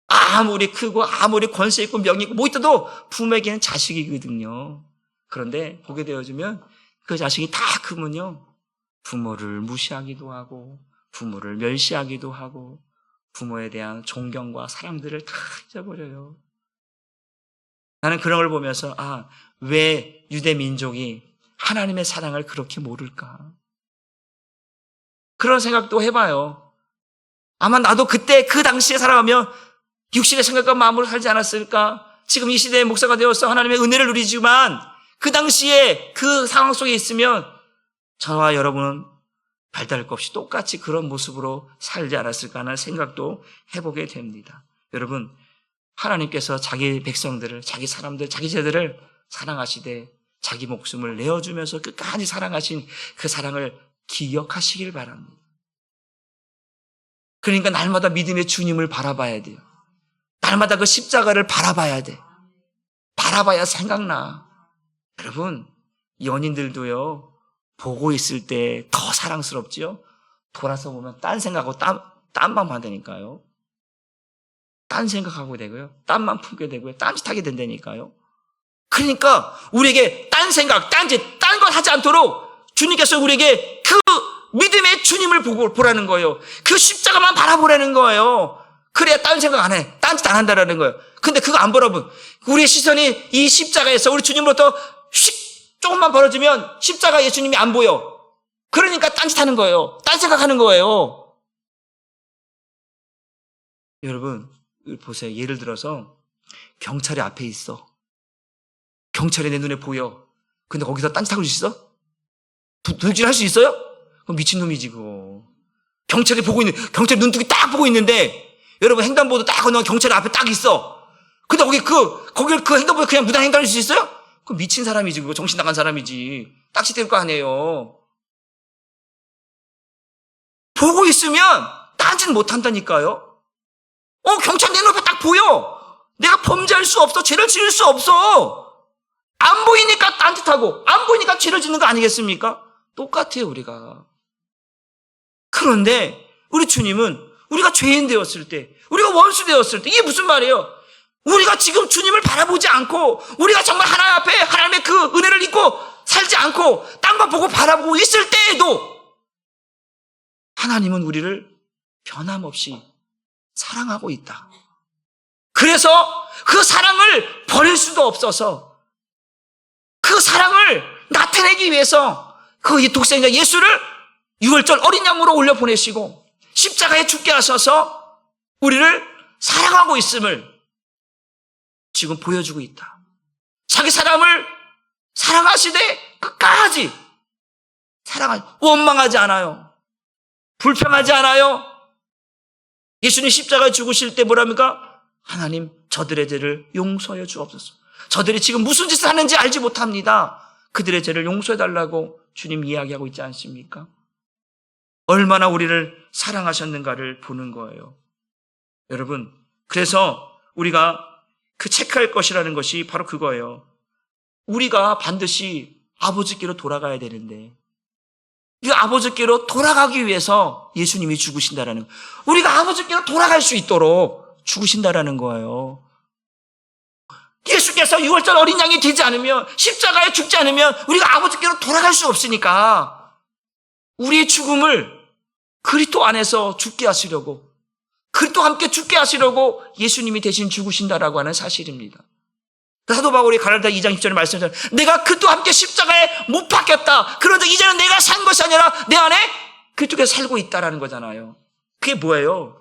아무리 크고 아무리 권세 있고 명예 있고 뭐 있어도 부모에게는 자식이거든요. 그런데 보게 되어지면 그 자식이 다 크면요. 부모를 무시하기도 하고 부모를 멸시하기도 하고 부모에 대한 존경과 사랑들을 다 잊어버려요. 나는 그런 걸 보면서 왜 유대 민족이 하나님의 사랑을 그렇게 모를까? 그런 생각도 해봐요. 아마 나도 그때 그 당시에 살아가면 육신의 생각과 마음으로 살지 않았을까? 지금 이 시대의 목사가 되어서 하나님의 은혜를 누리지만 그 당시에 그 상황 속에 있으면 저와 여러분은 별다를 것 없이 똑같이 그런 모습으로 살지 않았을까 하는 생각도 해보게 됩니다. 여러분, 하나님께서 자기 백성들을, 자기 사람들, 자기 제들을 사랑하시되 자기 목숨을 내어주면서 끝까지 사랑하신 그 사랑을 기억하시길 바랍니다. 그러니까 날마다 믿음의 주님을 바라봐야 돼요. 날마다 그 십자가를 바라봐야 돼. 바라봐야 생각나. 여러분, 연인들도요, 보고 있을 때 더 사랑스럽지요? 돌아서 보면 딴 생각하고 딴만 받으니까요. 딴 생각하고 되고요. 딴만 품게 되고요. 딴짓하게 된다니까요. 그러니까 우리에게 딴 생각, 딴짓, 딴 것 하지 않도록 주님께서 우리에게 그 믿음의 주님을 보라는 거예요. 그 십자가만 바라보라는 거예요. 그래야 딴 생각 안 해. 딴짓 안 한다라는 거예요. 근데 그거 안 바라보면 우리의 시선이 이 십자가에서 우리 주님으로부터 조금만 벌어지면 십자가 예수님이 안 보여. 그러니까 딴짓하는 거예요. 딴 생각하는 거예요. 여러분 보세요. 예를 들어서 경찰이 앞에 있어. 경찰이 내 눈에 보여. 근데 거기서 딴짓하고 있어? 도둑질 할 수 있어요? 그럼 미친놈이지 그거. 경찰이 경찰 눈뜨기 딱 보고 있는데 여러분 횡단보도 딱 건너면 경찰이 앞에 딱 있어. 근데 거기 그 횡단보도 그냥 무단 횡단할 수 있어요? 그럼 미친 사람이지 그거. 정신 나간 사람이지. 딱지 뗄 거 아니에요. 보고 있으면 딴짓 못 한다니까요. 경찰 내 눈앞에 딱 보여. 내가 범죄할 수 없어. 죄를 지을 수 없어. 안 보이니까 딴짓하고 안 보이니까 죄를 짓는 거 아니겠습니까? 똑같아요 우리가. 그런데 우리 주님은 우리가 죄인 되었을 때, 우리가 원수 되었을 때, 이게 무슨 말이에요? 우리가 지금 주님을 바라보지 않고 우리가 정말 하나님 앞에 하나님의 그 은혜를 잊고 살지 않고 땅만 보고 바라보고 있을 때에도 하나님은 우리를 변함없이 사랑하고 있다. 그래서 그 사랑을 버릴 수도 없어서 그 사랑을 나타내기 위해서 그 독생자 예수를 유월절 어린 양으로 올려 보내시고 십자가에 죽게 하셔서 우리를 사랑하고 있음을 지금 보여주고 있다. 자기 사람을 사랑하시되 끝까지 원망하지 않아요. 불평하지 않아요. 예수님 십자가에 죽으실 때 뭐랍니까? 하나님 저들의 죄를 용서해 주옵소서. 저들이 지금 무슨 짓을 하는지 알지 못합니다. 그들의 죄를 용서해 달라고 주님 이야기하고 있지 않습니까? 얼마나 우리를 사랑하셨는가를 보는 거예요. 여러분, 그래서 우리가 그 체크할 것이라는 것이 바로 그거예요. 우리가 반드시 아버지께로 돌아가야 되는데 이 아버지께로 돌아가기 위해서 예수님이 죽으신다라는 거예요. 우리가 아버지께로 돌아갈 수 있도록 죽으신다라는 거예요. 예수께서 유월절 어린 양이 되지 않으면 십자가에 죽지 않으면 우리가 아버지께로 돌아갈 수 없으니까 우리의 죽음을 그리스도 안에서 죽게 하시려고 그리스도와 함께 죽게 하시려고 예수님이 대신 죽으신다라고 하는 사실입니다. 사도 바울이 갈라디아 2장 10절에 말씀하잖아요. 내가 그리스도와 함께 십자가에 못 박혔다. 그런데 이제는 내가 산 것이 아니라 내 안에 그리스도께서 살고 있다라는 거잖아요. 그게 뭐예요?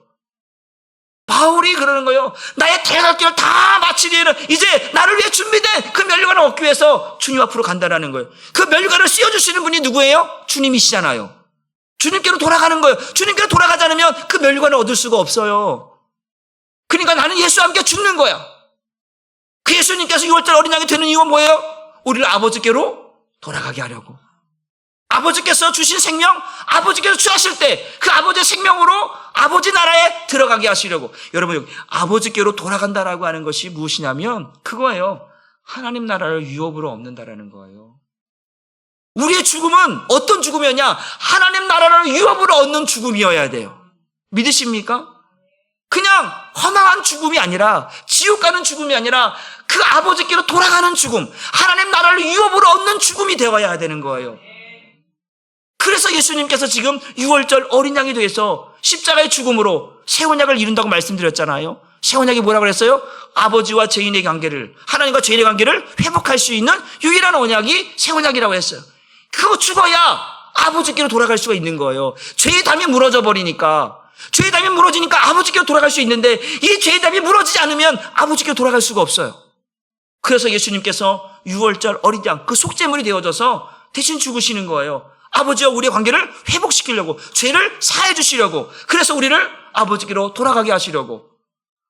바울이 그러는 거예요. 나의 대갈 길을 다 마치기에는 이제 나를 위해 준비된 그 면류관을 얻기 위해서 주님 앞으로 간다라는 거예요. 그 면류관을 씌워주시는 분이 누구예요? 주님이시잖아요. 주님께로 돌아가는 거예요. 주님께로 돌아가지 않으면 그 면류관을 얻을 수가 없어요. 그러니까 나는 예수와 함께 죽는 거야. 그 예수님께서 6월달 어린 양이 되는 이유가 뭐예요? 우리를 아버지께로 돌아가게 하려고. 아버지께서 주신 생명, 아버지께서 취하실 때 그 아버지의 생명으로 아버지 나라에 들어가게 하시려고. 여러분, 여기 아버지께로 돌아간다라고 하는 것이 무엇이냐면 그거예요. 하나님 나라를 유업으로 얻는다라는 거예요. 우리의 죽음은 어떤 죽음이었냐? 하나님 나라를 유업으로 얻는 죽음이어야 돼요. 믿으십니까? 그냥 허망한 죽음이 아니라, 지옥 가는 죽음이 아니라 그 아버지께로 돌아가는 죽음, 하나님 나라를 유업으로 얻는 죽음이 되어야 되는 거예요. 그래서 예수님께서 지금 6월절 어린 양이 되어서 십자가의 죽음으로 새 언약을 이룬다고 말씀드렸잖아요. 새 언약이 뭐라고 그랬어요? 아버지와 죄인의 관계를, 하나님과 죄인의 관계를 회복할 수 있는 유일한 언약이 새 언약이라고 했어요. 그거 죽어야 아버지께로 돌아갈 수가 있는 거예요. 죄의 담이 무너져 버리니까, 죄의 담이 무너지니까 아버지께로 돌아갈 수 있는데 이 죄의 담이 무너지지 않으면 아버지께로 돌아갈 수가 없어요. 그래서 예수님께서 6월절 어린 양, 그 속죄물이 되어져서 대신 죽으시는 거예요. 아버지와 우리의 관계를 회복시키려고, 죄를 사해 주시려고, 그래서 우리를 아버지께로 돌아가게 하시려고.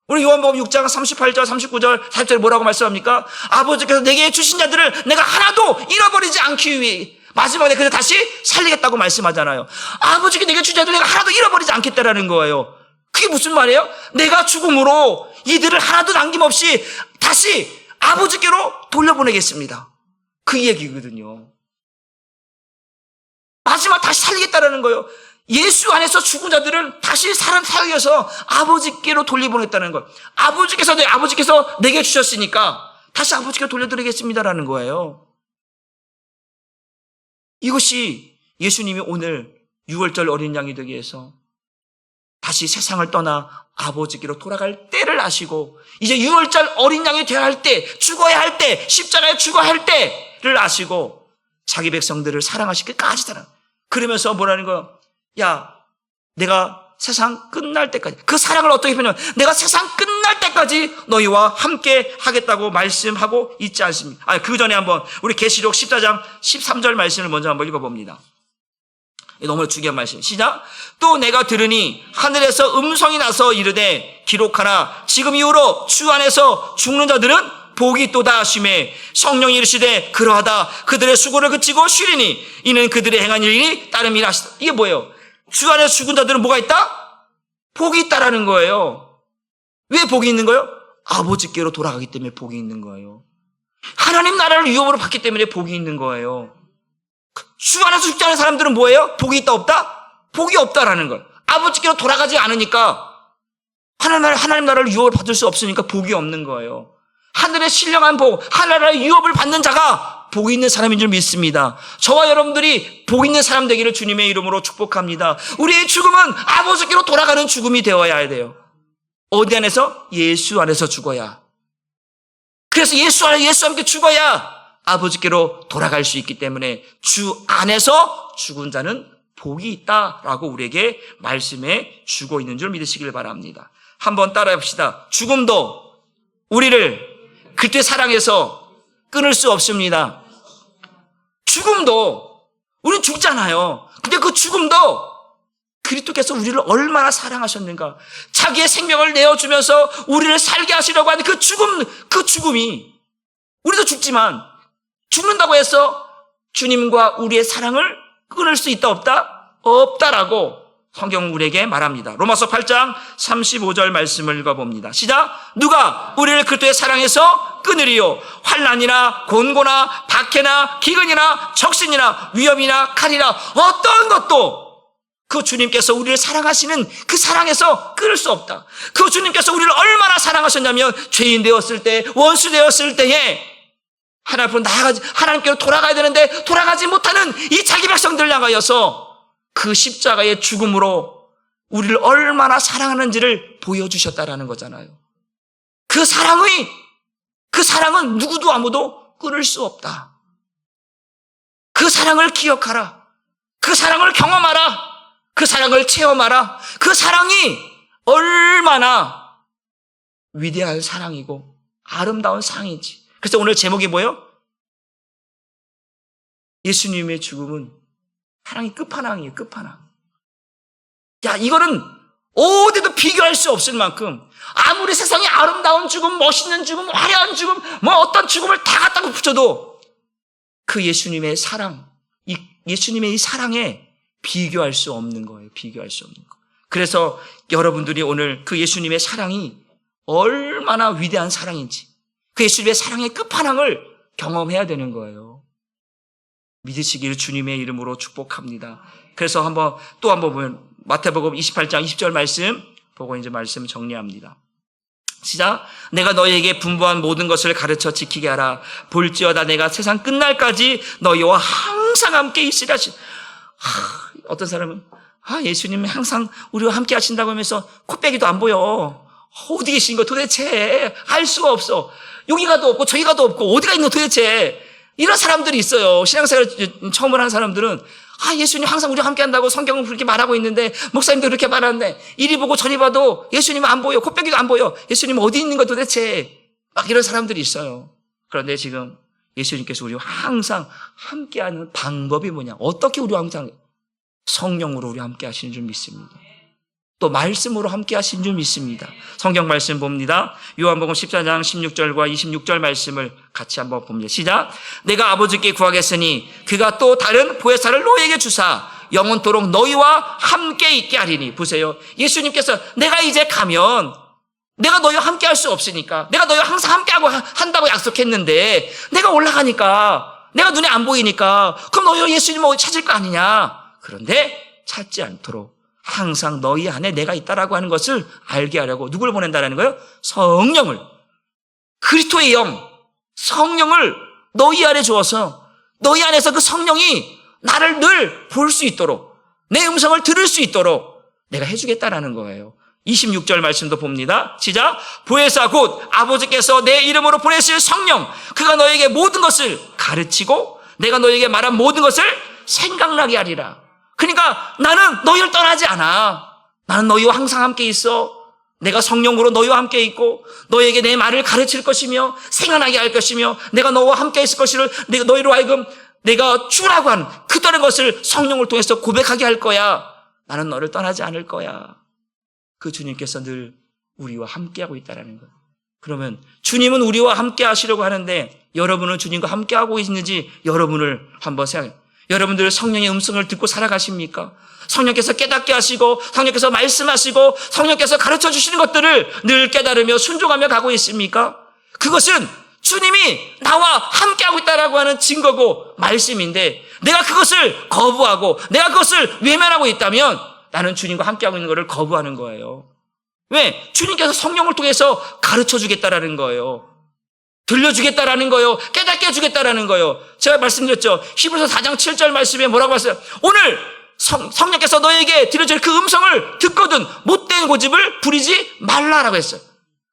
우리 요한복음 6장 38절, 39절, 40절에 뭐라고 말씀합니까? 아버지께서 내게 주신 자들을 내가 하나도 잃어버리지 않기 위해 마지막에 그래서 다시 살리겠다고 말씀하잖아요. 아버지께 내게 주신 자들을 내가 하나도 잃어버리지 않겠다라는 거예요. 그게 무슨 말이에요? 내가 죽음으로 이들을 하나도 남김없이 다시 아버지께로 돌려보내겠습니다. 그 얘기거든요. 마지막 다시 살리겠다라는 거예요. 예수 안에서 죽은 자들을 다시 살려서 아버지께로 돌려보냈다는 거예요. 아버지께서 내게 주셨으니까 다시 아버지께로 돌려드리겠습니다라는 거예요. 이것이 예수님이 오늘 6월절 어린 양이 되기 위해서 다시 세상을 떠나 아버지께로 돌아갈 때를 아시고, 이제 6월절 어린 양이 되어야 할 때, 죽어야 할 때, 십자가에 죽어야 할 때를 아시고 자기 백성들을 사랑하실 끝까지 사랑. 그러면서 뭐라는 거예요? 야, 내가 세상 끝날 때까지, 그 사랑을 어떻게 표현하면 내가 세상 끝날 때까지 너희와 함께 하겠다고 말씀하고 있지 않습니까? 그 전에 한번 우리 계시록 14장 13절 말씀을 먼저 한번 읽어봅니다. 너무 중요한 말씀. 시작. 또 내가 들으니 하늘에서 음성이 나서 이르되 기록하라. 지금 이후로 주 안에서 죽는 자들은 복이 있도다 하시매 성령이 이르시되 그러하다. 그들의 수고를 그치고 쉬리니 이는 그들의 행한 일이 따름이라 하시다. 이게 뭐예요? 주 안에서 죽은 자들은 뭐가 있다? 복이 있다라는 거예요. 왜 복이 있는 거예요? 아버지께로 돌아가기 때문에 복이 있는 거예요. 하나님 나라를 유업으로 받기 때문에 복이 있는 거예요. 주 안에서 죽지 않은 사람들은 뭐예요? 복이 있다 없다? 복이 없다라는 걸. 아버지께로 돌아가지 않으니까 하나님 나라를 유업을 받을 수 없으니까 복이 없는 거예요. 하늘의 신령한 복, 하나님의 유업을 받는 자가 복이 있는 사람인 줄 믿습니다. 저와 여러분들이 복 있는 사람 되기를 주님의 이름으로 축복합니다. 우리의 죽음은 아버지께로 돌아가는 죽음이 되어야 돼요. 어디 안에서? 예수 안에서 죽어야. 그래서 예수 함께 죽어야 아버지께로 돌아갈 수 있기 때문에 주 안에서 죽은 자는 복이 있다라고 우리에게 말씀해 주고 있는 줄 믿으시길 바랍니다. 한번 따라해 봅시다. 죽음도 우리를 그때 사랑해서 끊을 수 없습니다. 죽음도 우리는 죽잖아요. 근데 그 죽음도 그리스도께서 우리를 얼마나 사랑하셨는가. 자기의 생명을 내어주면서 우리를 살게 하시려고 하는 그 죽음이 우리도 죽지만 죽는다고 해서 주님과 우리의 사랑을 끊을 수 있다 없다? 없다라고 성경은 우리에게 말합니다. 로마서 8장 35절 말씀을 읽어봅니다. 시작. 누가 우리를 그리스도의 사랑에서 끊으리요? 환난이나 곤고나 박해나 기근이나 적신이나 위험이나 칼이나 어떤 것도 그 주님께서 우리를 사랑하시는 그 사랑에서 끊을 수 없다. 그 주님께서 우리를 얼마나 사랑하셨냐면 죄인 되었을 때, 원수 되었을 때에 하나님 앞으로 하나님께로 돌아가야 되는데 돌아가지 못하는 이 자기 백성들을 향하여서 그 십자가의 죽음으로 우리를 얼마나 사랑하는지를 보여주셨다라는 거잖아요. 그 사랑은 누구도 아무도 끊을 수 없다. 그 사랑을 기억하라. 그 사랑을 경험하라. 그 사랑을 체험하라. 그 사랑이 얼마나 위대한 사랑이고 아름다운 사랑이지. 그래서 오늘 제목이 뭐예요? 예수님의 죽음은 사랑이 끝판왕이에요. 끝판왕. 야, 이거는 어디도 비교할 수 없을 만큼 아무리 세상에 아름다운 죽음, 멋있는 죽음, 화려한 죽음, 어떤 죽음을 다 갖다가 붙여도 그 예수님의 사랑, 예수님의 이 사랑에 비교할 수 없는 거예요. 비교할 수 없는 거. 그래서 여러분들이 오늘 그 예수님의 사랑이 얼마나 위대한 사랑인지, 그 예수님의 사랑의 끝판왕을 경험해야 되는 거예요. 믿으시기를 주님의 이름으로 축복합니다. 그래서 또 한번 보면 마태복음 28장 20절 말씀 보고 이제 말씀 정리합니다. 시작. 내가 너희에게 분부한 모든 것을 가르쳐 지키게 하라. 볼지어다 내가 세상 끝날까지 너희와 항상 함께 있으라. 어떤 사람은 예수님이 항상 우리와 함께 하신다고 하면서 코빼기도 안 보여. 어디 계신 거 도대체 알 수가 없어. 여기 가도 없고 저기 가도 없고 어디가 있는 거 도대체. 이런 사람들이 있어요. 신앙생활 처음으로 하는 사람들은 예수님 항상 우리와 함께 한다고 성경은 그렇게 말하고 있는데 목사님도 그렇게 말하는데 이리 보고 저리 봐도 예수님 안 보여. 코빼기도 안 보여. 예수님 어디 있는 거 도대체. 막 이런 사람들이 있어요. 그런데 지금 예수님께서 우리와 항상 함께하는 방법이 뭐냐. 어떻게 우리와 항상 성령으로 우리와 함께 하시는 줄 믿습니다. 또 말씀으로 함께 하신 줄 믿습니다. 성경 말씀 봅니다. 요한복음 14장 16절과 26절 말씀을 같이 한번 봅니다. 시작. 내가 아버지께 구하겠으니 그가 또 다른 보혜사를 너희에게 주사 영원토록 너희와 함께 있게 하리니. 보세요. 예수님께서 내가 이제 가면 내가 너희와 함께 할 수 없으니까 내가 너희와 항상 함께하고 한다고 약속했는데 내가 올라가니까 내가 눈에 안 보이니까 그럼 너희와 예수님 어디 찾을 거 아니냐. 그런데 찾지 않도록 항상 너희 안에 내가 있다라고 하는 것을 알게 하려고 누구를 보낸다라는 거예요? 성령을. 그리스도의 영, 성령을 너희 안에 주어서 너희 안에서 그 성령이 나를 늘 볼 수 있도록 내 음성을 들을 수 있도록 내가 해주겠다라는 거예요. 26절 말씀도 봅니다. 시작. 보혜사 곧 아버지께서 내 이름으로 보내실 성령, 그가 너에게 모든 것을 가르치고 내가 너에게 말한 모든 것을 생각나게 하리라. 그러니까 나는 너희를 떠나지 않아. 나는 너희와 항상 함께 있어. 내가 성령으로 너희와 함께 있고 너희에게 내 말을 가르칠 것이며 생활하게 할 것이며 내가 너와 함께 있을 것을 내가 너희로 하여금 내가 주라고 하는 그 떠난 것을 성령을 통해서 고백하게 할 거야. 나는 너를 떠나지 않을 거야. 그 주님께서 늘 우리와 함께하고 있다는 거예요. 그러면 주님은 우리와 함께 하시려고 하는데 여러분은 주님과 함께하고 있는지 여러분을 한번 생각해요. 여러분들 성령의 음성을 듣고 살아가십니까? 성령께서 깨닫게 하시고 성령께서 말씀하시고 성령께서 가르쳐 주시는 것들을 늘 깨달으며 순종하며 가고 있습니까? 그것은 주님이 나와 함께하고 있다라고 하는 증거고 말씀인데 내가 그것을 거부하고 내가 그것을 외면하고 있다면 나는 주님과 함께하고 있는 것을 거부하는 거예요. 왜? 주님께서 성령을 통해서 가르쳐 주겠다라는 거예요. 들려주겠다라는 거예요. 깨닫게 해주겠다라는 거예요. 제가 말씀드렸죠. 히브리서 4장 7절 말씀에 뭐라고 했어요? 오늘 성령께서 너에게 들려줄 그 음성을 듣거든 못된 고집을 부리지 말라라고 했어요.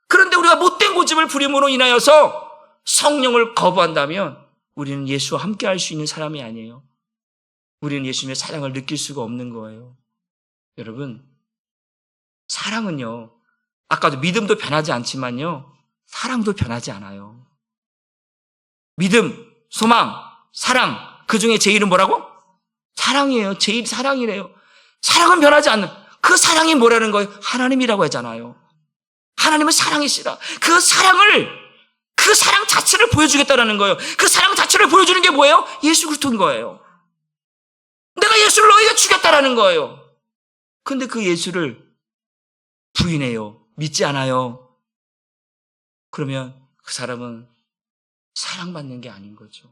그런데 우리가 못된 고집을 부림으로 인하여서 성령을 거부한다면 우리는 예수와 함께 할 수 있는 사람이 아니에요. 우리는 예수님의 사랑을 느낄 수가 없는 거예요. 여러분, 사랑은요, 아까도 믿음도 변하지 않지만요, 사랑도 변하지 않아요. 믿음, 소망, 사랑, 그 중에 제일은 뭐라고? 사랑이에요. 제일 사랑이래요. 사랑은 변하지 않는, 그 사랑이 뭐라는 거예요? 하나님이라고 하잖아요. 하나님은 사랑이시라. 그 사랑 자체를 보여주겠다라는 거예요. 그 사랑 자체를 보여주는 게 뭐예요? 예수 그리스도인 거예요. 내가 예수를 너희에게 주겠다라는 거예요. 근데 그 예수를 부인해요. 믿지 않아요. 그러면 그 사람은 사랑받는 게 아닌 거죠.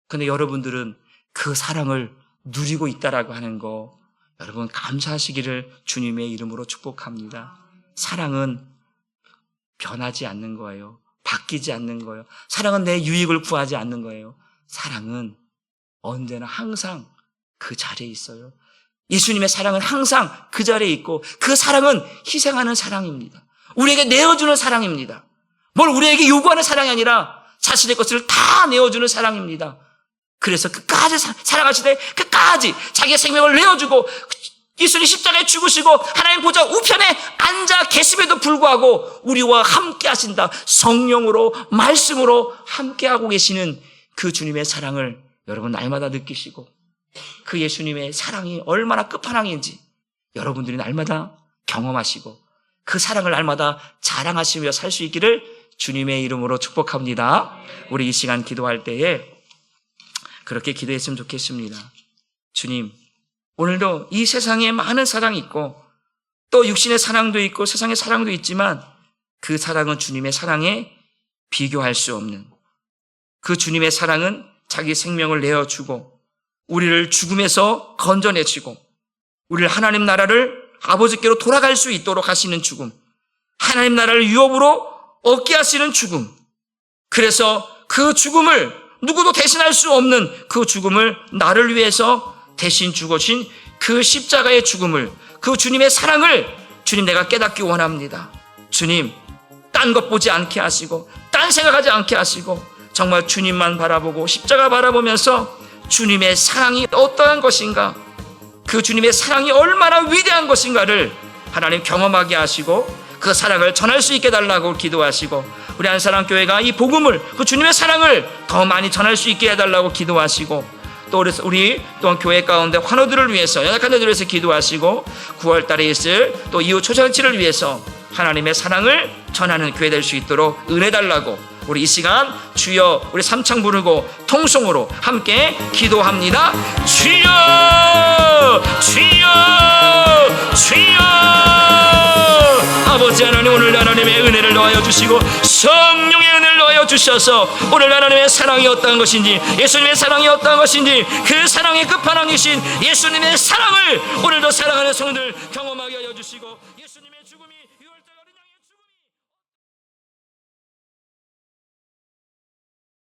근데 여러분들은 그 사랑을 누리고 있다라고 하는 거 여러분 감사하시기를 주님의 이름으로 축복합니다. 사랑은 변하지 않는 거예요. 바뀌지 않는 거예요. 사랑은 내 유익을 구하지 않는 거예요. 사랑은 언제나 항상 그 자리에 있어요. 예수님의 사랑은 항상 그 자리에 있고 그 사랑은 희생하는 사랑입니다. 우리에게 내어주는 사랑입니다. 뭘 우리에게 요구하는 사랑이 아니라 자신의 것을 다 내어주는 사랑입니다. 그래서 끝까지 살아가시되 끝까지 자기의 생명을 내어주고 예수님 십자가에 죽으시고 하나님 보좌 우편에 앉아 계심에도 불구하고 우리와 함께 하신다. 성령으로 말씀으로 함께하고 계시는 그 주님의 사랑을 여러분 날마다 느끼시고 그 예수님의 사랑이 얼마나 끝판왕인지 여러분들이 날마다 경험하시고 그 사랑을 날마다 자랑하시며 살 수 있기를 주님의 이름으로 축복합니다. 우리 이 시간 기도할 때에 그렇게 기도했으면 좋겠습니다. 주님, 오늘도 이 세상에 많은 사랑이 있고 또 육신의 사랑도 있고 세상의 사랑도 있지만 그 사랑은 주님의 사랑에 비교할 수 없는 그 주님의 사랑은 자기 생명을 내어주고 우리를 죽음에서 건져내시고 우리를 하나님 나라를 아버지께로 돌아갈 수 있도록 하시는 죽음, 하나님 나라를 유업으로 얻게 하시는 죽음, 그래서 그 죽음을 누구도 대신할 수 없는 그 죽음을 나를 위해서 대신 죽으신 그 십자가의 죽음을, 그 주님의 사랑을 주님 내가 깨닫기 원합니다. 주님, 딴 것 보지 않게 하시고 딴 생각하지 않게 하시고 정말 주님만 바라보고 십자가 바라보면서 주님의 사랑이 어떠한 것인가, 그 주님의 사랑이 얼마나 위대한 것인가를 하나님 경험하게 하시고 그 사랑을 전할 수 있게 달라고 기도하시고 우리 한사랑교회가 이 복음을, 그 주님의 사랑을 더 많이 전할 수 있게 해달라고 기도하시고 또 우리 또한 교회 가운데 환우들을 위해서, 연약한 자들을 위해서 기도하시고 9월 달에 있을 또 이후 초장치를 위해서 하나님의 사랑을 전하는 교회 될 수 있도록 은혜 달라고 우리 이 시간 주여 우리 삼창 부르고 통성으로 함께 기도합니다. 주여 주여 주여. 아버지 하나님, 오늘 하나님의 은혜를 더하여 주시고 성령의 은혜를 더하여 주셔서 오늘 하나님의 사랑이 어떠한 것인지, 예수님의 사랑이 어떠한 것인지, 그 사랑의 끝판왕이신 예수님의 사랑을 오늘도 사랑하는 성도들 경험하게 하여 주시고 예수님의 죽음이